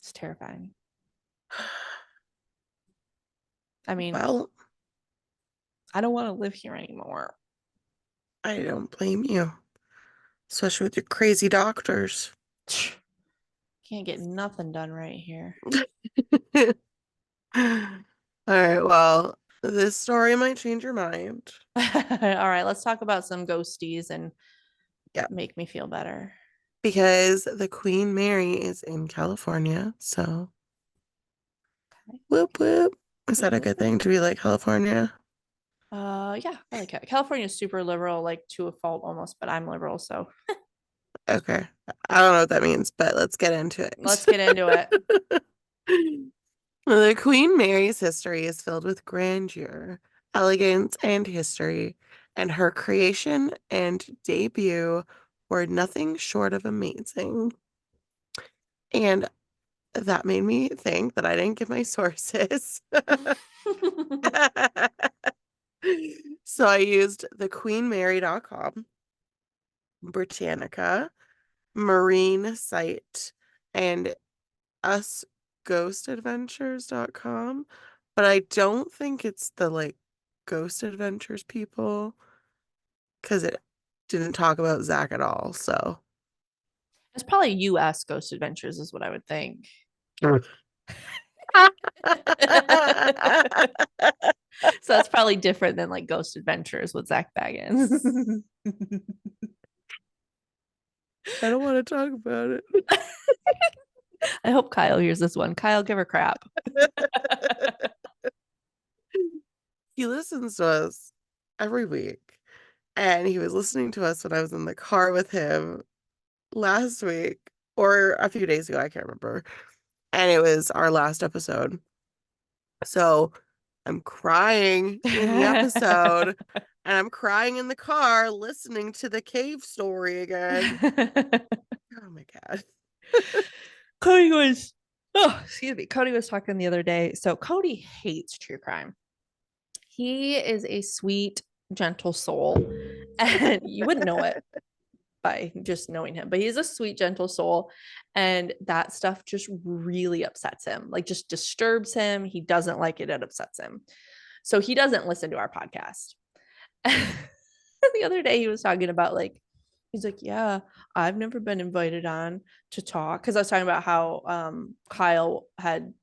It's terrifying. I mean, Well, I don't want to live here anymore. I don't blame you, especially with your crazy doctors. Can't get nothing done right here. All right, well, this story might change your mind. All right, let's talk about some ghosties and Yeah, make me feel better. because the Queen Mary is in California, so Okay. whoop whoop. Is that a Whoop, good whoop. thing to be like California? Yeah, I like it. California is super liberal, like to a fault almost, but I'm liberal, so Okay. I don't know what that means, but let's get into let's it. get into it. The Queen Mary's history is filled with grandeur, elegance, and history, and her creation and debut were nothing short of amazing. And that made me think that I didn't give my sources. So I used thequeenmary.com, Britannica, Marine Site, and usghostadventures.com, but I don't think it's the like Ghost Adventures people because it didn't talk about Zach at all. So It's probably US Ghost Adventures, is what I would think. So that's probably different than like Ghost Adventures with Zach Baggins. I don't want to talk about I hope Kyle hears this one. Kyle, give her crap. it. He listens to us every week, and he was listening to us when I was in the car with him last week or a few days ago. I can't remember. And it was our last episode. So I'm crying in the episode and I'm crying in the car listening to the cave story again. Oh my God. Cody was, oh, excuse me. Cody was talking the other day. So Cody hates true crime. He is a sweet, gentle soul, and you wouldn't know it by just knowing him, but he's a sweet, gentle soul. And that stuff just really upsets him, like just disturbs him. He doesn't like it. It upsets him. So he doesn't listen to our podcast. The other day he was talking about like, he's like, yeah, I've never been invited on to talk. Cause I was talking about how Kyle had,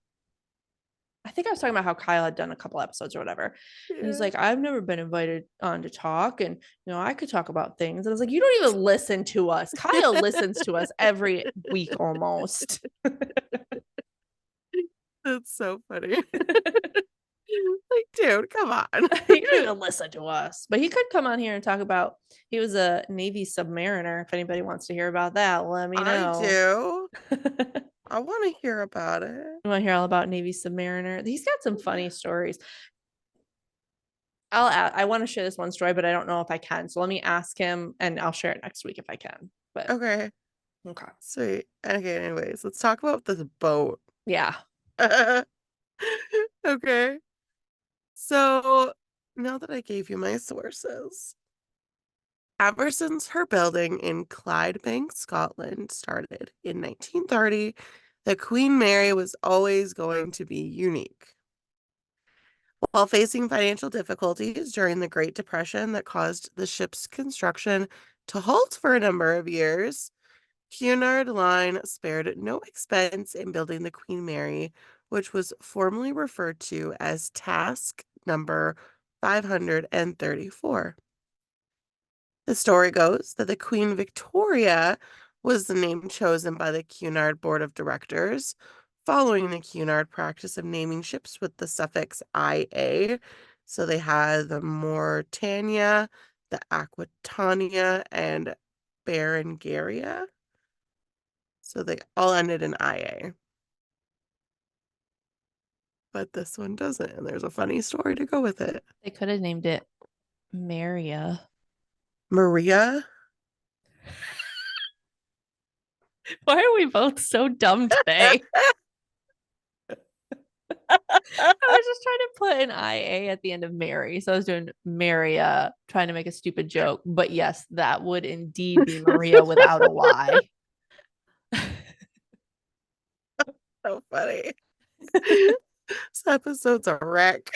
I think I was talking about how Kyle had done a couple episodes or whatever. And he's Yeah. like, I've never been invited on to talk. And, I could talk about things. And I was like, you don't even listen to us. Kyle listens to us every week almost. That's so funny. Like, dude, come on. You don't even listen to us. But he could come on here and talk about, he was a Navy submariner. If anybody wants to hear about that, let me I know. do. You I want to hear about it. want to hear all about Navy submariner? He's got some funny stories. I want to share this one story, but I don't know if I can. So let me ask him and I'll share it next week if I can. But Okay. Okay. Sweet. Okay, anyways, let's talk about this boat. Yeah. Okay. So now that I gave you my sources, ever since her building in Clydebank, Scotland started in 1930, the Queen Mary was always going to be unique. While facing financial difficulties during the Great Depression that caused the ship's construction to halt for a number of years, Cunard Line spared no expense in building the Queen Mary, which was formally referred to as Task Number 534. The story goes that the Queen Victoria was the name chosen by the Cunard Board of Directors, following the Cunard practice of naming ships with the suffix IA. So they had the Mauretania, the Aquitania, and Berengaria. So they all ended in IA. But this one doesn't, and there's a funny story to go with it. They could have named it Maryia. Maryia? Why are we both so dumb today? I was just trying to put an IA at the end of Mary. So I was doing Maria, trying to make a stupid joke. But yes, that would indeed be Maria without a Y. So funny. This episode's a wreck.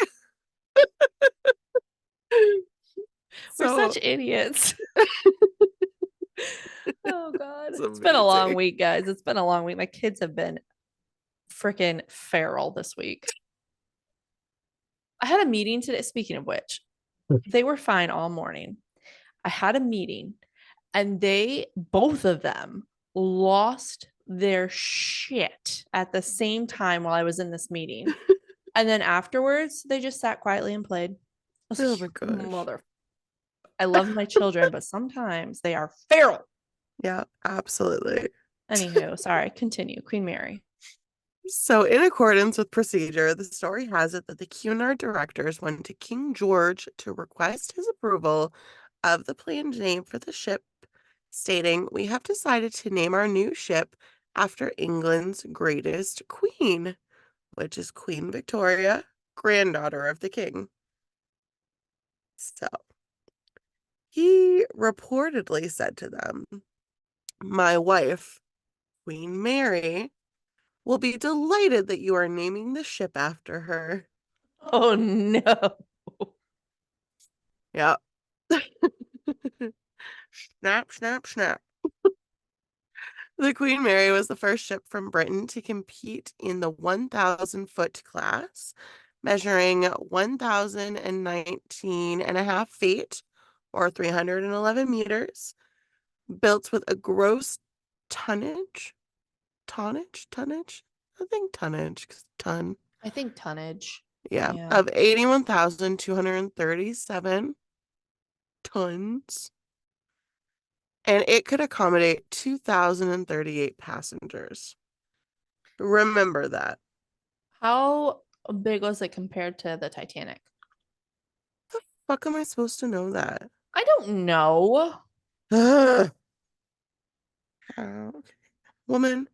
We're So such idiots. Oh God. it's It's been a long amazing. week, guys. It's been a long week. My kids have been freaking feral this week. I had a meeting today. Speaking of which, they were fine all morning. I had a meeting and they, both of them, lost their shit at the same time while I was in this meeting. And then afterwards, they just sat quietly and played. I was Oh like, my gosh. mother. I love my children, but sometimes they are feral. Yeah, absolutely. Anywho, sorry, continue. Queen Mary. So, in accordance with procedure, the story has it that the Cunard directors went to King George to request his approval of the planned name for the ship, stating, "We have decided to name our new ship after England's greatest queen, which is Queen Victoria, granddaughter of the king." So, he reportedly said to them, "My wife, Queen Mary, will be delighted that you are naming the ship after her." Oh no. Yep. Snap, snap, snap. The Queen Mary was the first ship from Britain to compete in the 1,000-foot class, measuring 1,019.5 feet or 311 meters, built with a gross tonnage, tonnage? I think tonnage, 'cause ton. I think tonnage. Yeah, Yeah. of 81,237 tons. And it could accommodate 2,038 passengers. Remember that. How big was it compared to the Titanic? Fuck am I supposed to know that? I don't know. Ugh. Okay. Woman,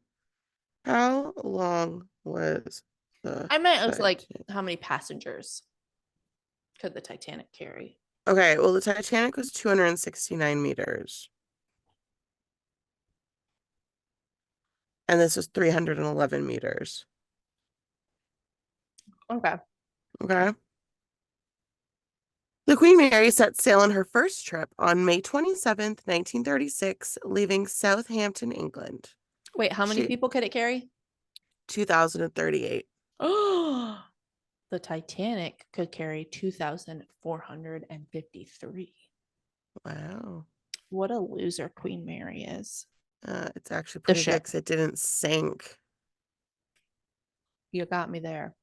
how long was the I meant it was like Titanic? how many passengers could the Titanic carry? Okay, well, the Titanic was 269 meters, and this was 311 meters. Okay. Okay. The Queen Mary set sail on her first trip on May 27th, 1936, leaving Southampton, England. Wait, how many She people could it carry? 2,038. Oh, the Titanic could carry 2,453. Wow. What a loser Queen Mary is. It's actually The pretty good ship. because it didn't sink. You got me there.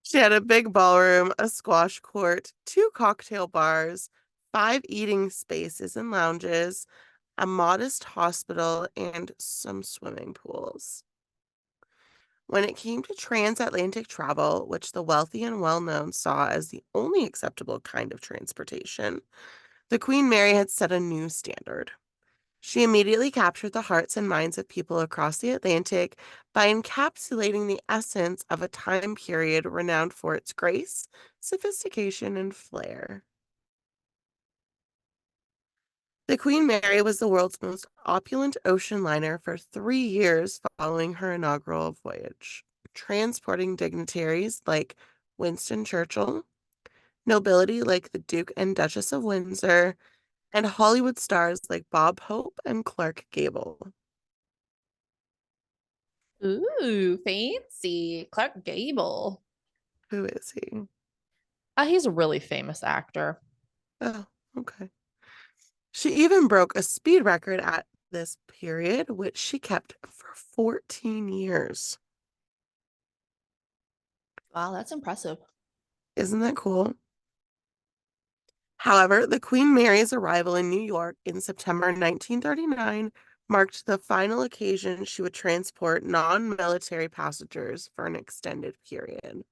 She had a big ballroom, a squash court, two cocktail bars, five eating spaces and lounges, a modest hospital, and some swimming pools. When it came to transatlantic travel, which the wealthy and well known saw as the only acceptable kind of transportation, The Queen Mary had set a new standard. She immediately captured the hearts and minds of people across the Atlantic by encapsulating the essence of a time period renowned for its grace, sophistication, and flair. The Queen Mary was the world's most opulent ocean liner for 3 years following her inaugural voyage, transporting dignitaries like Winston Churchill, nobility like the Duke and Duchess of Windsor, and Hollywood stars like Bob Hope and Clark Gable. Ooh, fancy. Clark Gable. Who is he? He's a really famous actor. Oh, okay. She even broke a speed record at this period, which she kept for 14 years. Wow, that's impressive. Isn't that cool? However, the Queen Mary's arrival in New York in September 1939 marked the final occasion she would transport non-military passengers for an extended period.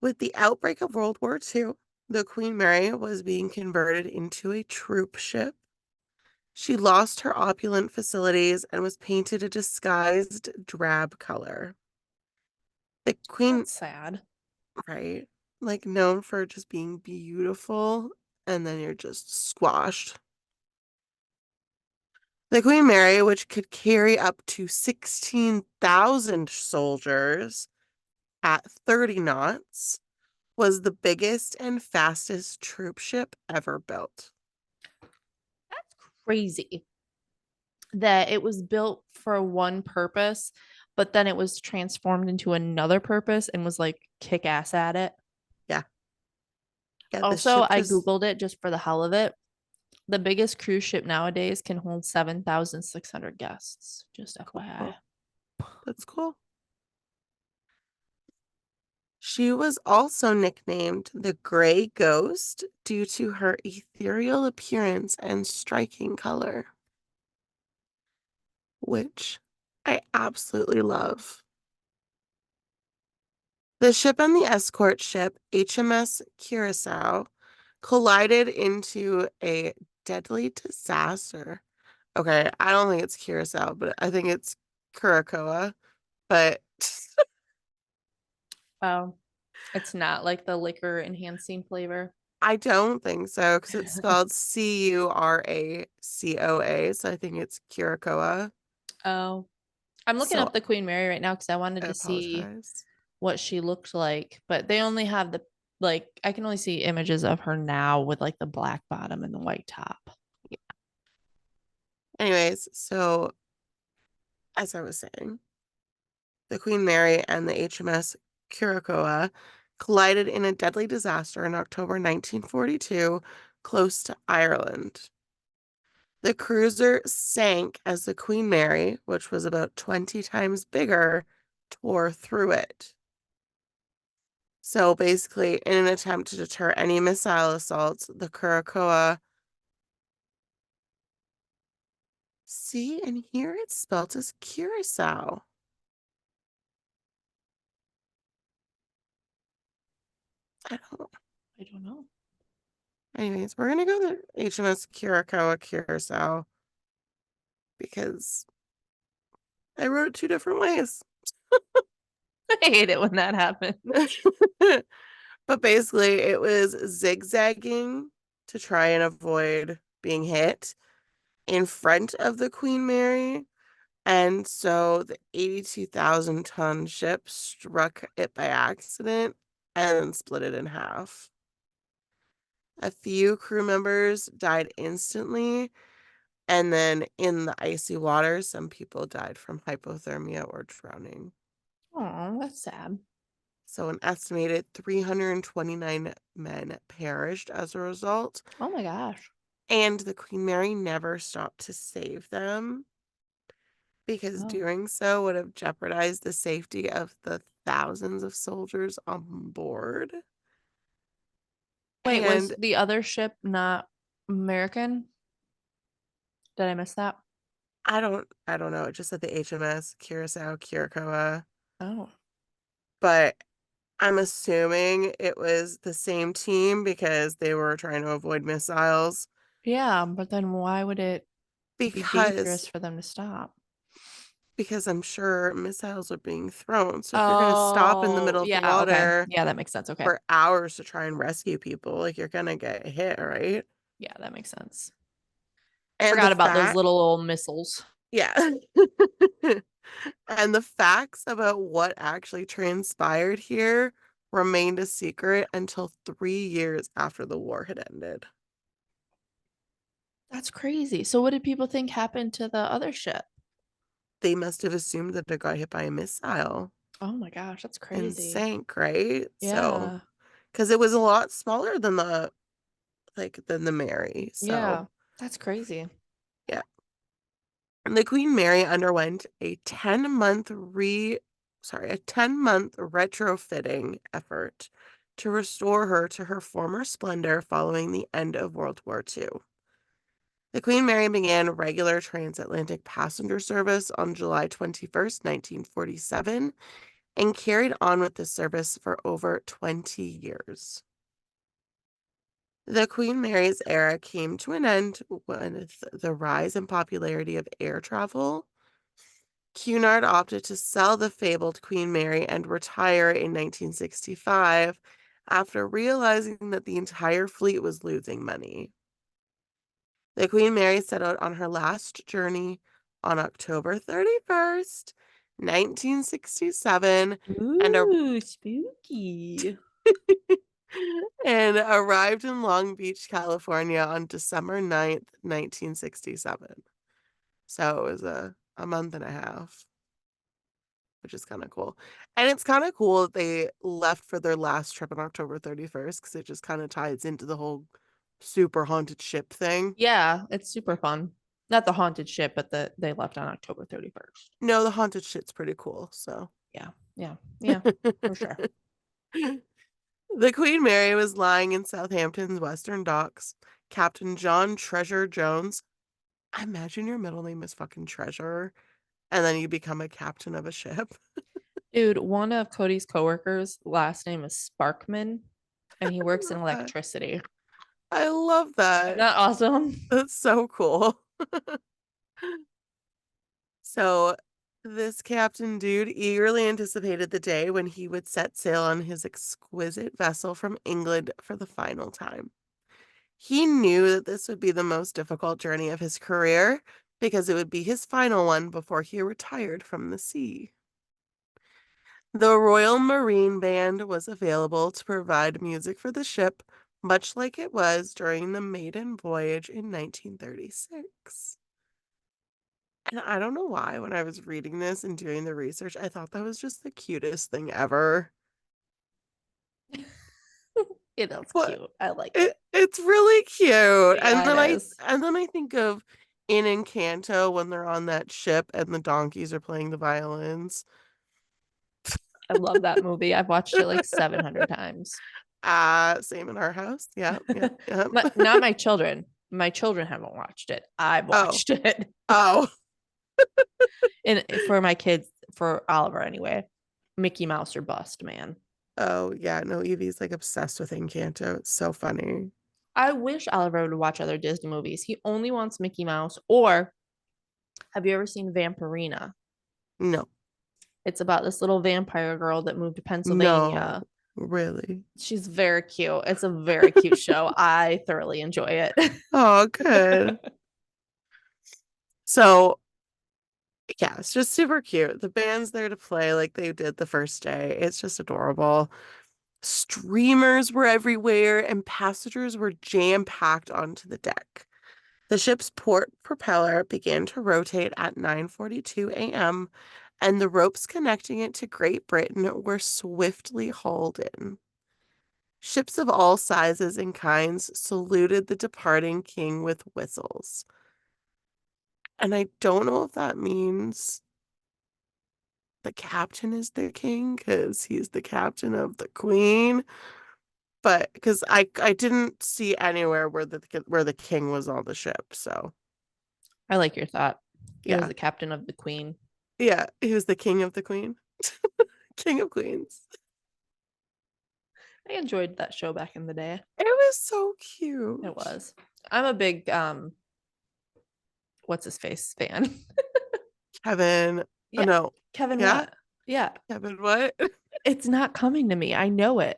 With the outbreak of World War II, the Queen Mary was being converted into a troop ship. She lost her opulent facilities and was painted a disguised drab color. The Queen, That's sad. right? Like known for just being beautiful, and then you're just squashed. The Queen Mary, which could carry up to 16,000 soldiers at 30 knots, was the biggest and fastest troop ship ever built. That's crazy that it was built for one purpose, but then it was transformed into another purpose and was like kick ass at it. Yeah. Yeah, the Also, ship I just, Googled it just for the hell of it. The biggest cruise ship nowadays can hold 7,600 guests. Just FYI. cool. That's cool. She was also nicknamed the Gray Ghost due to her ethereal appearance and striking color, which I absolutely love. The ship and the escort ship, HMS Curacao, collided into a deadly disaster. Okay, I don't think it's Curacao, but I think it's Curacoa. But Oh, it's not like the liquor enhancing flavor. I don't think so because it's spelled Curacoa. So I think it's Curacoa. Oh, I'm looking So up the Queen Mary right now because I wanted I to see apologize. what she looked like, but they only have the like I can only see images of her now with like the black bottom and the white top. Anyways, so as I was saying, the Queen Mary and the HMS Curacoa collided in a deadly disaster in October 1942 close to Ireland. The cruiser sank as the Queen Mary, which was about 20 times bigger, tore through it. So basically, in an attempt to deter any missile assaults, the Curacoa. See, and here it's spelled as Curacao. I don't. I don't know. Anyways, we're gonna go to HMS Curacao because I wrote it two different ways. I hate it when that happens. But basically, it was zigzagging to try and avoid being hit in front of the Queen Mary. And so the 82,000-ton ship struck it by accident and split it in half. A few crew members died instantly, and then in the icy water, some people died from hypothermia or drowning. Oh, that's sad. So an estimated 329 men perished as a result, Oh my gosh. and the Queen Mary never stopped to save them because Oh. doing so would have jeopardized the safety of the thousands of soldiers on board. Wait, was And the other ship not American? Did I miss that? I don't know, it just said the HMS Curacoa, Oh. but I'm assuming it was the same team because they were trying to avoid missiles. Yeah, but then why would it be dangerous Because for them to stop? because I'm sure missiles are being thrown. So if you're going to stop in the Oh, middle of the yeah, okay. water Yeah, that makes sense. Okay. for hours to try and rescue people, like you're going to get hit, right? Yeah, that makes sense. And the Forgot about those fact, little old missiles. yeah. And the facts about what actually transpired here remained a secret until 3 years after the war had ended. That's crazy. So what did people think happened to the other ship? They must have assumed that it got hit by a missile Oh my gosh, that's and crazy. sank, right? So, Yeah. because it was a lot smaller than the Mary. Yeah. So, That's crazy. yeah. The Queen Mary underwent a 10-month retrofitting effort to restore her to her former splendor following the end of World War II. The Queen Mary began regular transatlantic passenger service on July 21st, 1947, and carried on with this service for over 20 years. The Queen Mary's era came to an end with the rise in popularity of air travel. Cunard opted to sell the fabled Queen Mary and retire in 1965 after realizing that the entire fleet was losing money. The Queen Mary set out on her last journey on October 31st, 1967, and, a- Ooh, spooky. and arrived in Long Beach, California on December 9th, 1967. So it was a month and a half, which is kind of cool. And it's kind of cool that they left for their last trip on October 31st because it just kind of ties into the whole super haunted ship thing. Yeah, it's super fun. Not the haunted ship, but they left on October 31st. No, the haunted shit's pretty cool, so. Yeah, yeah, yeah, for sure. The Queen Mary was lying in Southampton's western docks. Captain John Treasure Jones. I imagine your middle name is fucking Treasure, and then you become a captain of a ship. Dude, one of Cody's coworkers, last name is Sparkman, and he I works in love that. electricity. I love Isn't that. that awesome? That's so cool. So, this captain dude eagerly anticipated the day when he would set sail on his exquisite vessel from England for the final time. He knew that this would be the most difficult journey of his career because it would be his final one before he retired from the sea. The Royal Marine Band was available to provide music for the ship, much like it was during the maiden voyage in 1936. And I don't know why, when I was reading this and doing the research, I thought that was just the cutest thing ever. Yeah, that's But cute. I like it. it's really cute. Yeah, it is. And then I think of in Encanto when they're on that ship and the donkeys are playing the violins. I love that movie. I've watched it like 700 times. Same in our house. Yeah, yeah, yeah. Not my children. My children haven't watched it. I've Oh, watched it. oh, And for my kids, for Oliver anyway, Mickey Mouse or bust, man. oh, yeah. No, Evie's like obsessed with Encanto. It's so funny. I wish Oliver would watch other Disney movies. He only wants Mickey Mouse. Or have you ever seen Vampirina? No, It's about this little vampire girl that moved to no, Pennsylvania. really. She's very cute. It's a very cute show. I thoroughly enjoy it. Oh, good. So, yeah, it's just super cute. The band's there to play like they did the first day. It's just adorable. Streamers were everywhere, and passengers were jam-packed onto the deck. The ship's port propeller began to rotate at 9:42 a.m., and the ropes connecting it to Great Britain were swiftly hauled in. Ships of all sizes and kinds saluted the departing king with whistles. And I don't know if that means the captain is the king because he's the captain of the queen, but because I didn't see anywhere where the king was on the ship. So I like your thought. He was yeah, the captain of the Queen. yeah, he was the king of the queen, king of queens. I enjoyed that show back in the day. It was so It cute. was. I'm a big what's his face fan. Kevin. Oh Yeah. no. Kevin Yeah. what? Yeah. Kevin what? It's not coming to me. I know it.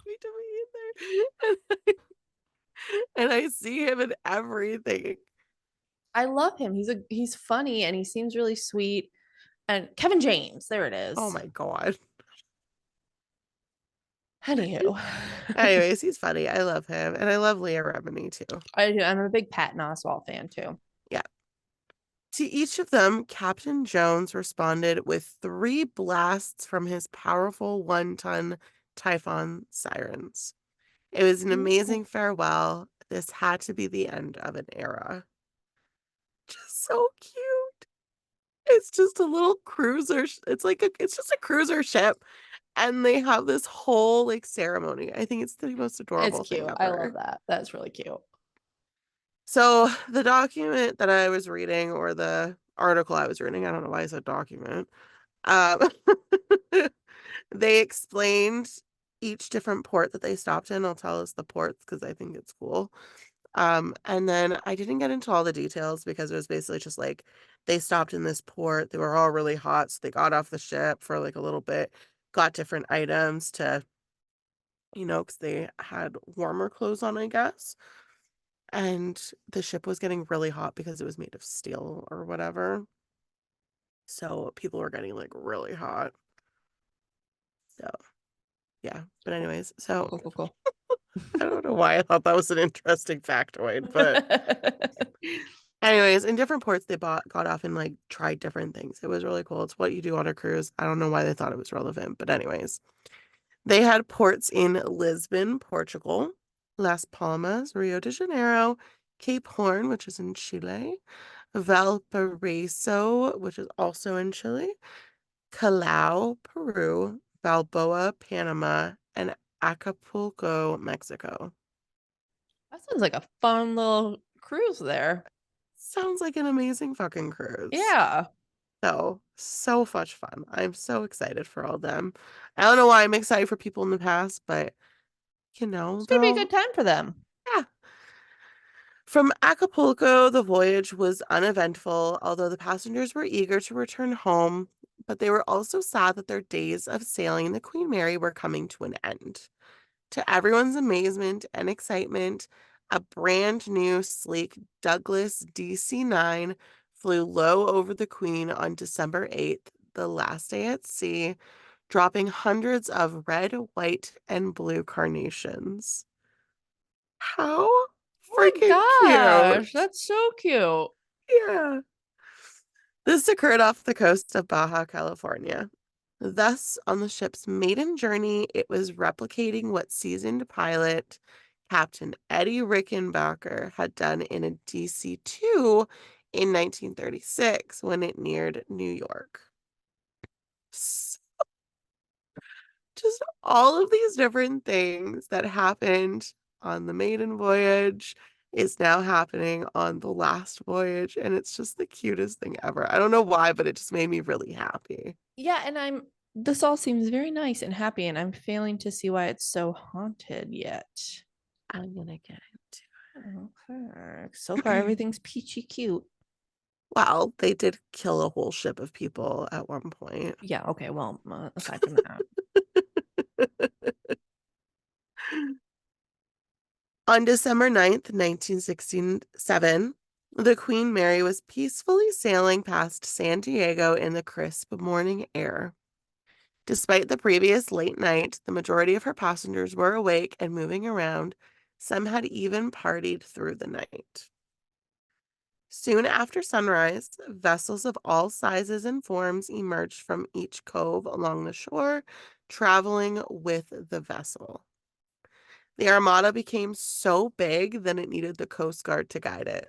Me to me either. And I see him in everything. I love him. He's funny and he seems really sweet. And Kevin James, there it Oh is. my God. Anywho, Anyways, he's funny. I love him. And I love Leah Remini too. I'm a big Patton Oswalt fan too. Yeah. To each of them, Captain Jones responded with 3 blasts from his powerful 1-ton Typhon sirens. It was an amazing farewell. This had to be the end of an era. Just so cute. It's just a little cruiser. It's just a cruiser ship. And they have this whole like ceremony. I think it's the most It's adorable thing cute. I love ever. that. That's really cute. So the document that I was reading, or the article I was reading, I don't know why I said document. Um, they explained each different port that they stopped in. I'll tell us the ports because I think it's cool. And then I didn't get into all the details because it was basically just like they stopped in this port. They were all really hot, so they got off the ship for like a little bit, got different items to, because they had warmer clothes on, I guess. And the ship was getting really hot because it was made of steel or whatever. So people were getting like really hot. So yeah. But Cool, anyways, cool, so cool, cool, cool. I don't know why I thought that was an interesting factoid, but anyways, in different ports they got off and like tried different things. It was really cool. It's what you do on a cruise. I don't know why they thought it was relevant, but anyways. They had ports in Lisbon, Portugal, Las Palmas, Rio de Janeiro, Cape Horn, which is in Chile, Valparaiso, which is also in Chile, Callao, Peru, Balboa, Panama, and Acapulco, Mexico. That sounds like a fun little cruise there. Sounds like an amazing fucking cruise. Yeah. So much fun. I'm so excited for all them. I don't know why I'm excited for people in the past, but It's gonna be a they'll, good time for them. yeah. From Acapulco, the voyage was uneventful, although the passengers were eager to return home, but they were also sad that their days of sailing the Queen Mary were coming to an end. To everyone's amazement and excitement, a brand new, sleek Douglas DC-9 flew low over the Queen on December 8th, the last day at sea, dropping hundreds of red, white, and blue carnations. How Oh my freaking gosh, cute! that's so cute. Yeah. This occurred off the coast of Baja California. Thus, on the ship's maiden journey, it was replicating what seasoned pilot Captain Eddie Rickenbacker had done in a DC-2 in 1936 when it neared New York. S- Just all of these different things that happened on the maiden voyage is now happening on the last voyage, and it's just the cutest thing ever. I don't know why, but it just made me really happy. Yeah, and this all seems very nice and happy, and I'm failing to see why it's so haunted yet. I'm gonna get Okay. So far, it. everything's peachy cute. Well, they did kill a whole ship of people at one point. Yeah, okay. Well, aside from that, On December 9th, 1967, the Queen Mary was peacefully sailing past San Diego in the crisp morning air. Despite the previous late night, the majority of her passengers were awake and moving around. Some had even partied through the night. Soon after sunrise, vessels of all sizes and forms emerged from each cove along the shore, traveling with the vessel. The armada became so big that it needed the Coast Guard to guide it.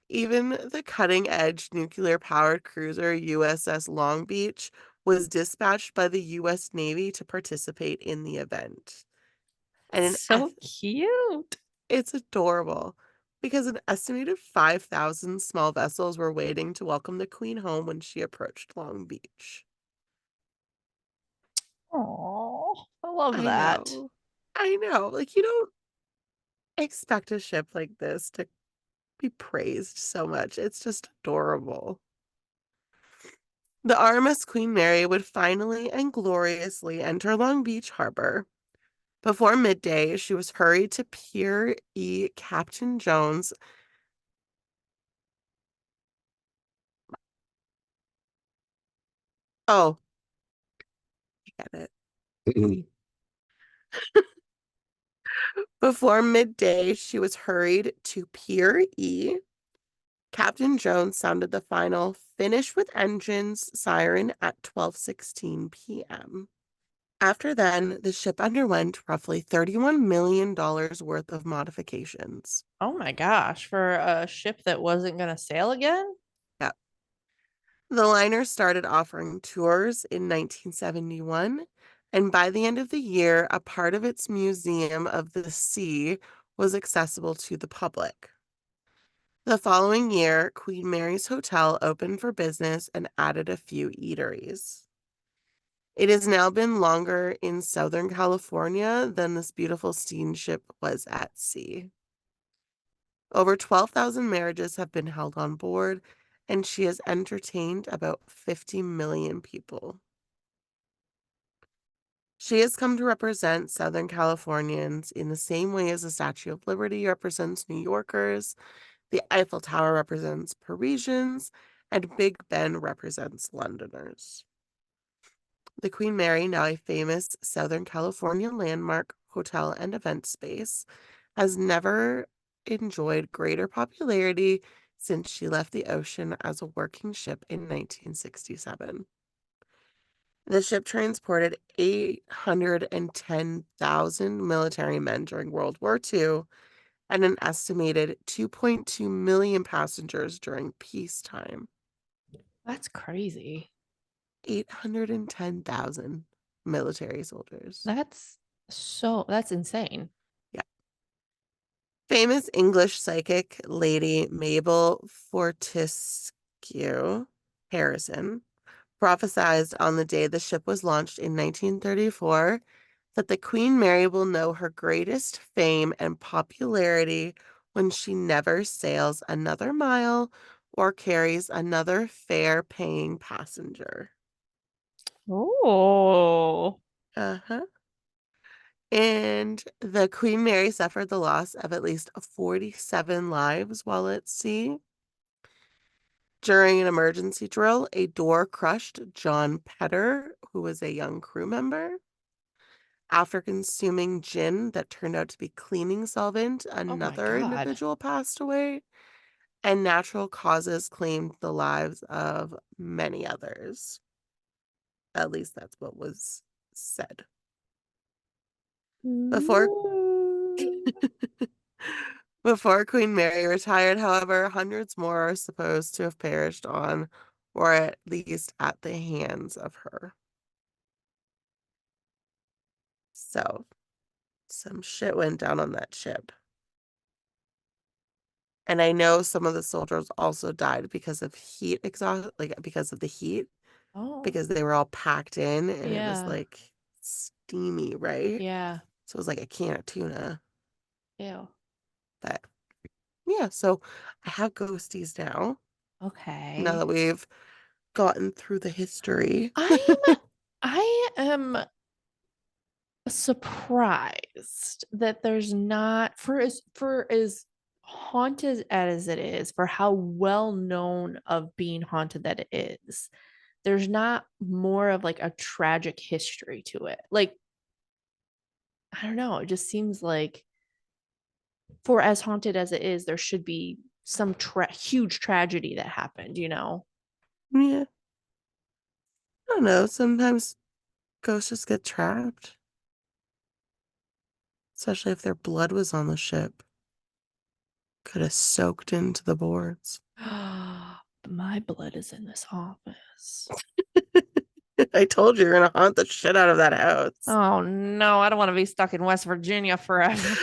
Even the cutting-edge nuclear-powered cruiser USS Long Beach was dispatched by the U.S. Navy to participate in the event. And so cute. it's adorable because an estimated 5,000 small vessels were waiting to welcome the Queen home when she approached Long Beach. Oh, love I that. know. I know. Like, you don't expect a ship like this to be praised so much. It's just adorable. The RMS Queen Mary would finally and gloriously enter Long Beach Harbor. Before midday, she was hurried to Pier E. Captain Jones. Oh, I get it. Before midday, she was hurried to Pier E. Captain Jones sounded the final finish with engines siren at 12:16 p.m. After then, the ship underwent roughly $31 million worth of modifications. Oh my gosh, for a ship that wasn't going to sail again? Yeah. The liner started offering tours in 1971, and by the end of the year, a part of its Museum of the Sea was accessible to the public. The following year, Queen Mary's Hotel opened for business and added a few eateries. It has now been longer in Southern California than this beautiful steamship was at sea. Over 12,000 marriages have been held on board, and she has entertained about 50 million people. She has come to represent Southern Californians in the same way as the Statue of Liberty represents New Yorkers, the Eiffel Tower represents Parisians, and Big Ben represents Londoners. The Queen Mary, now a famous Southern California landmark, hotel, and event space, has never enjoyed greater popularity since she left the ocean as a working ship in 1967. The ship transported 810,000 military men during World War II and an estimated 2.2 million passengers during peacetime. That's crazy. 810,000 military soldiers. That's insane. Yeah. Famous English psychic Lady Mabel Fortescue Harrison prophesied on the day the ship was launched in 1934 that the Queen Mary will know her greatest fame and popularity when she never sails another mile or carries another fare-paying passenger. Oh. Uh-huh. And the Queen Mary suffered the loss of at least 47 lives while at sea. During an emergency drill, a door crushed John Petter, who was a young crew member. After consuming gin that turned out to be cleaning solvent, Oh my another God. individual passed away, and natural causes claimed the lives of many others. At least that's what was said. Before Before Queen Mary retired, however, hundreds more are supposed to have perished on, or at least at the hands of her. So, some shit went down on that ship. And I know some of the soldiers also died because of heat exhaust, like because of the heat, Oh, because they were all packed in and it was yeah. like steamy, right? Yeah. So it was like a can of tuna. Ew. But yeah, so I have ghosties now Okay. that we've gotten through the history. I'm I am surprised that there's not for as haunted as it is, for how well known of being haunted that it is. There's not more of like a tragic history to it. Like, I don't know, it just seems like for as haunted as it is, there should be some huge tragedy that happened, you know? Yeah, I don't know. Sometimes ghosts just get trapped, especially if their blood was on the ship. Could have soaked into the boards. My blood is in this office. I told you you're gonna haunt the shit out of that house. Oh no, I don't want to be stuck in West Virginia forever.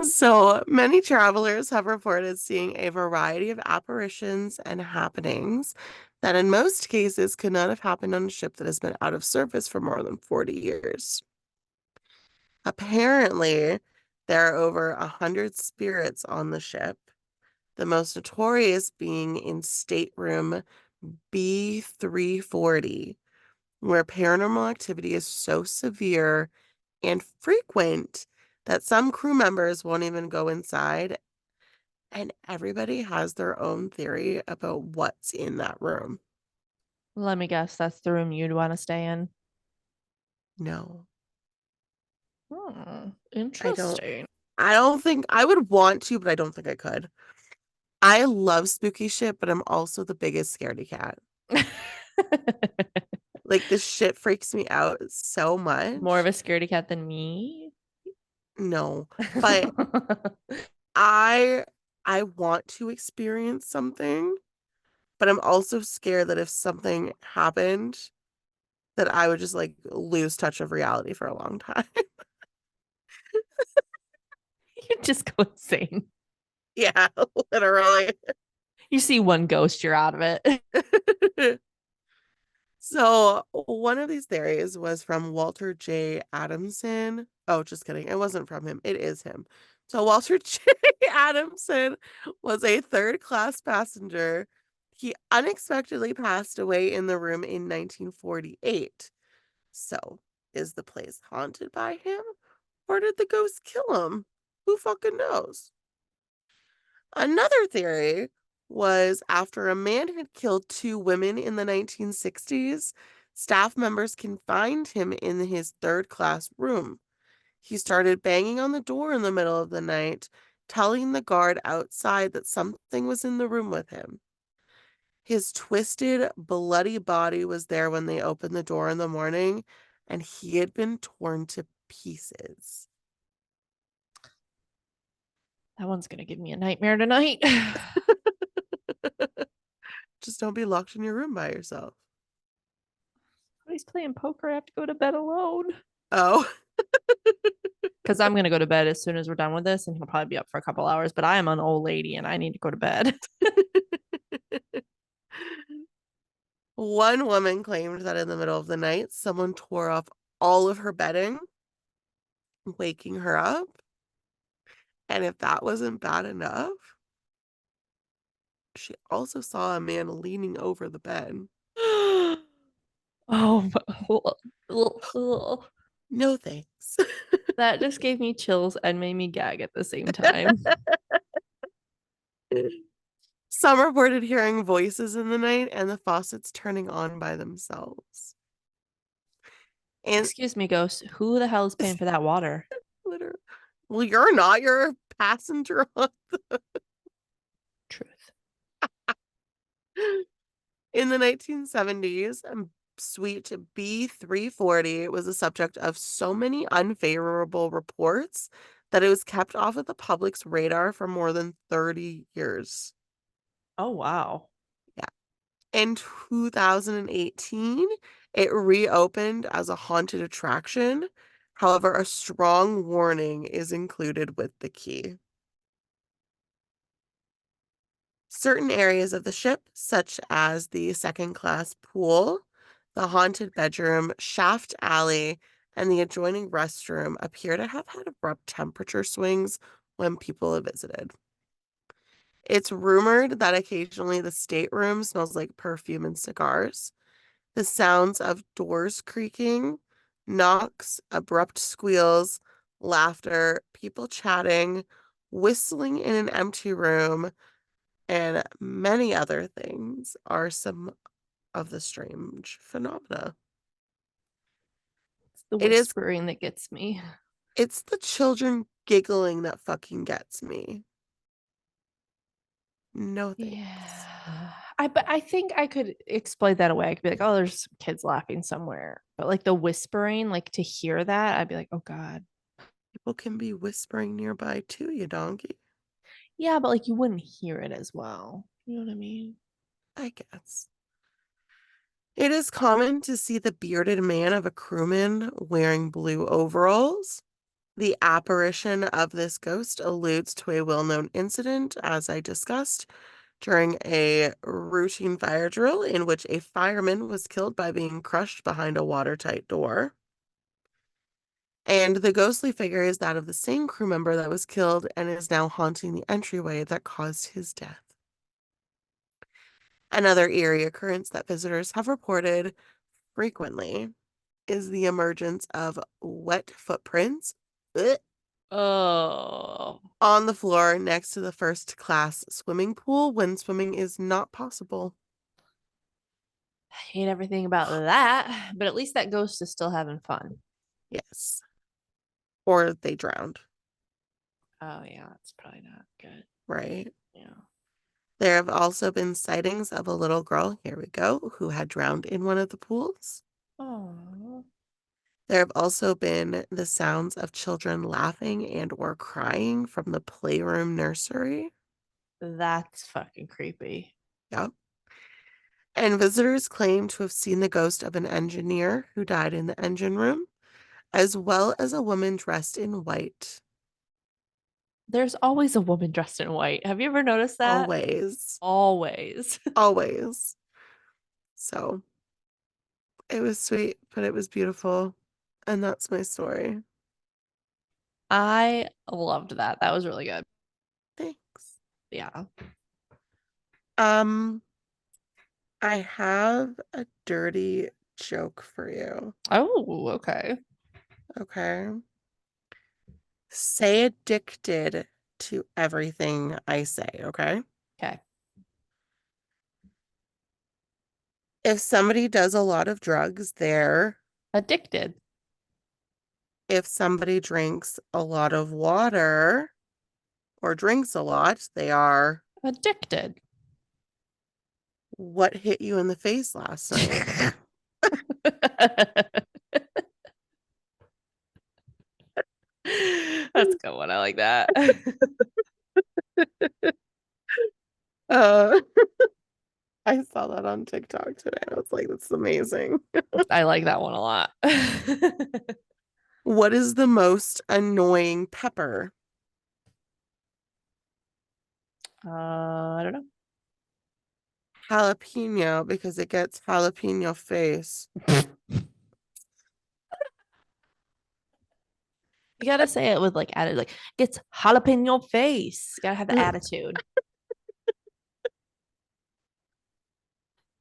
So many travelers have reported seeing a variety of apparitions and happenings that in most cases could not have happened on a ship that has been out of service for more than 40 years. Apparently, there are over 100 spirits on the ship, the most notorious being in stateroom B340, where paranormal activity is so severe and frequent that some crew members won't even go inside, and everybody has their own theory about what's in that room. Let me guess, that's the room you'd want to stay in. No, I don't. Interesting. I don't think I would want to, but I don't think I could. I love spooky shit, but I'm also the biggest scaredy cat. Like this shit freaks me out so More of much. a scaredy cat than me. No, but I I want to experience something, but I'm also scared that if something happened, that I would just like lose touch of reality for a long time. You just go insane. Yeah, literally. You see one ghost, you're out of it. So one of these theories was from Walter J. Adamson. Oh, just kidding. It wasn't from him. It is him. So Walter J. Adamson was a third class passenger. He unexpectedly passed away in the room in 1948. So is the place haunted by him? Or did the ghost kill him? Who fucking knows? Another theory was after a man had killed two women in the 1960s, staff members confined him in his third class room. He started banging on the door in the middle of the night, telling the guard outside that something was in the room with him. His twisted, bloody body was there when they opened the door in the morning, and he had been torn to pieces. That one's gonna give me a nightmare tonight. Just don't be locked in your room by yourself. He's playing poker. I have to go to bed alone. Oh. Because I'm gonna go to bed as soon as we're done with this, and he'll probably be up for a couple hours. But I am an old lady and I need to go to bed. One woman claimed that in the middle of the night, someone tore off all of her bedding, waking her up. And if that wasn't bad enough, she also saw a man leaning over the bed. Oh, No thanks. that just gave me chills and made me gag at the same time. Some reported hearing voices in the night and the faucets turning on by themselves. And Excuse me, ghost. Who the hell is paying for that water? literally, well, you're not. You're a passenger on Truth. in the 1970s, Suite B340 was the subject of so many unfavorable reports that it was kept off of the public's radar for more than 30 years. Oh, wow. Yeah. In 2018, it reopened as a haunted attraction. However, a strong warning is included with the key. Certain areas of the ship, such as the second class pool, the haunted bedroom, shaft alley, and the adjoining restroom, appear to have had abrupt temperature swings when people have visited. It's rumored that occasionally the stateroom smells like perfume and cigars. The sounds of doors creaking, knocks, abrupt squeals, laughter, people chatting, whistling in an empty room, and many other things are some of the strange phenomena. It's the It is, whispering that gets me. it's the children giggling that fucking gets me. No thanks. Yeah. But I think I could explain that away. I could be like, oh, there's some kids laughing somewhere. But like the whispering, like to hear that, I'd be like, oh God. People can be whispering nearby too, you donkey. Yeah, but like you wouldn't hear it as well. You know what I mean? I guess. It is common to see the bearded man of a crewman wearing blue overalls. The apparition of this ghost alludes to a well known incident, as I discussed, during a routine fire drill in which a fireman was killed by being crushed behind a watertight door. And the ghostly figure is that of the same crew member that was killed and is now haunting the entryway that caused his death. Another eerie occurrence that visitors have reported frequently is the emergence of wet footprints Oh, on the floor next to the first class swimming pool when swimming is not possible. I hate everything about that, but at least that ghost is still having fun. Yes. Or they drowned, Oh, yeah, that's probably not good. right? Yeah. There have also been sightings of a little girl, here we go, who had drowned in one of the pools. Oh, There have also been the sounds of children laughing and or crying from the playroom nursery. that's fucking creepy. Yep. And visitors claim to have seen the ghost of an engineer who died in the engine room, as well as a woman dressed in white. There's always a woman dressed in white. Have you ever noticed that? Always. Always. Always. So it was sweet, but it was beautiful. And that's my story. I loved that. That was really good. Thanks. Yeah. Um, I have a dirty joke for you. Oh, okay. Okay. Say addicted to everything I say, okay? Okay. If somebody does a lot of drugs, they're. Addicted. If somebody drinks a lot of water or drinks a lot, they are. Addicted. What hit you in the face last night? That's a good one. I like that. Uh, I saw that on TikTok today. I was like, that's amazing. I like that one a lot. What is the most annoying pepper? I don't know. Jalapeno, because it gets jalapeno face. You gotta say it with like added, like gets jalapeno face. You gotta have the attitude.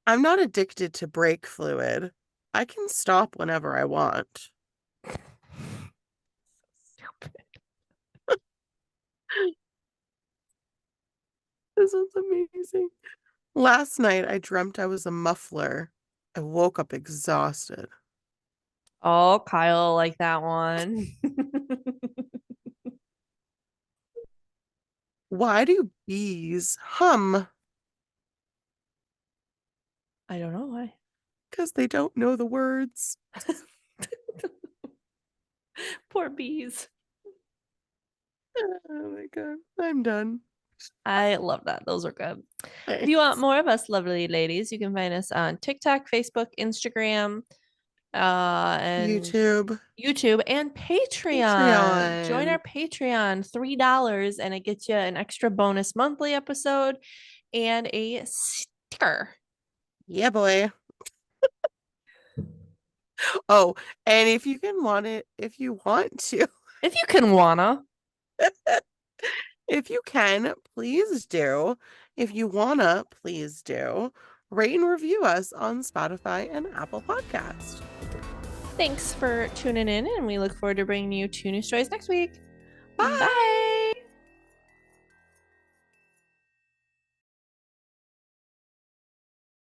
I'm not addicted to brake fluid. I can stop whenever I want. Stupid. This is amazing. Last night, I dreamt I was a muffler. I woke up exhausted. Oh, Kyle, like that one. Why do bees hum? I don't know why. Because they don't know the words. Poor bees. Oh my God. I'm done. I love that. Those are good. If you want Thanks. more of us lovely ladies, you can find us on TikTok, Facebook, Instagram, and YouTube. YouTube and Patreon. Join our Patreon. Patreon, $3, and it gets you an extra bonus monthly episode and a sticker. Yeah, boy. Oh, and if you can want it, if you want to, If you can wanna. if you can, please do. If you wanna, please do. Rate and review us on Spotify and Apple Podcast. Thanks for tuning in, and we look forward to bringing you 2 new stories next week. Bye. Bye.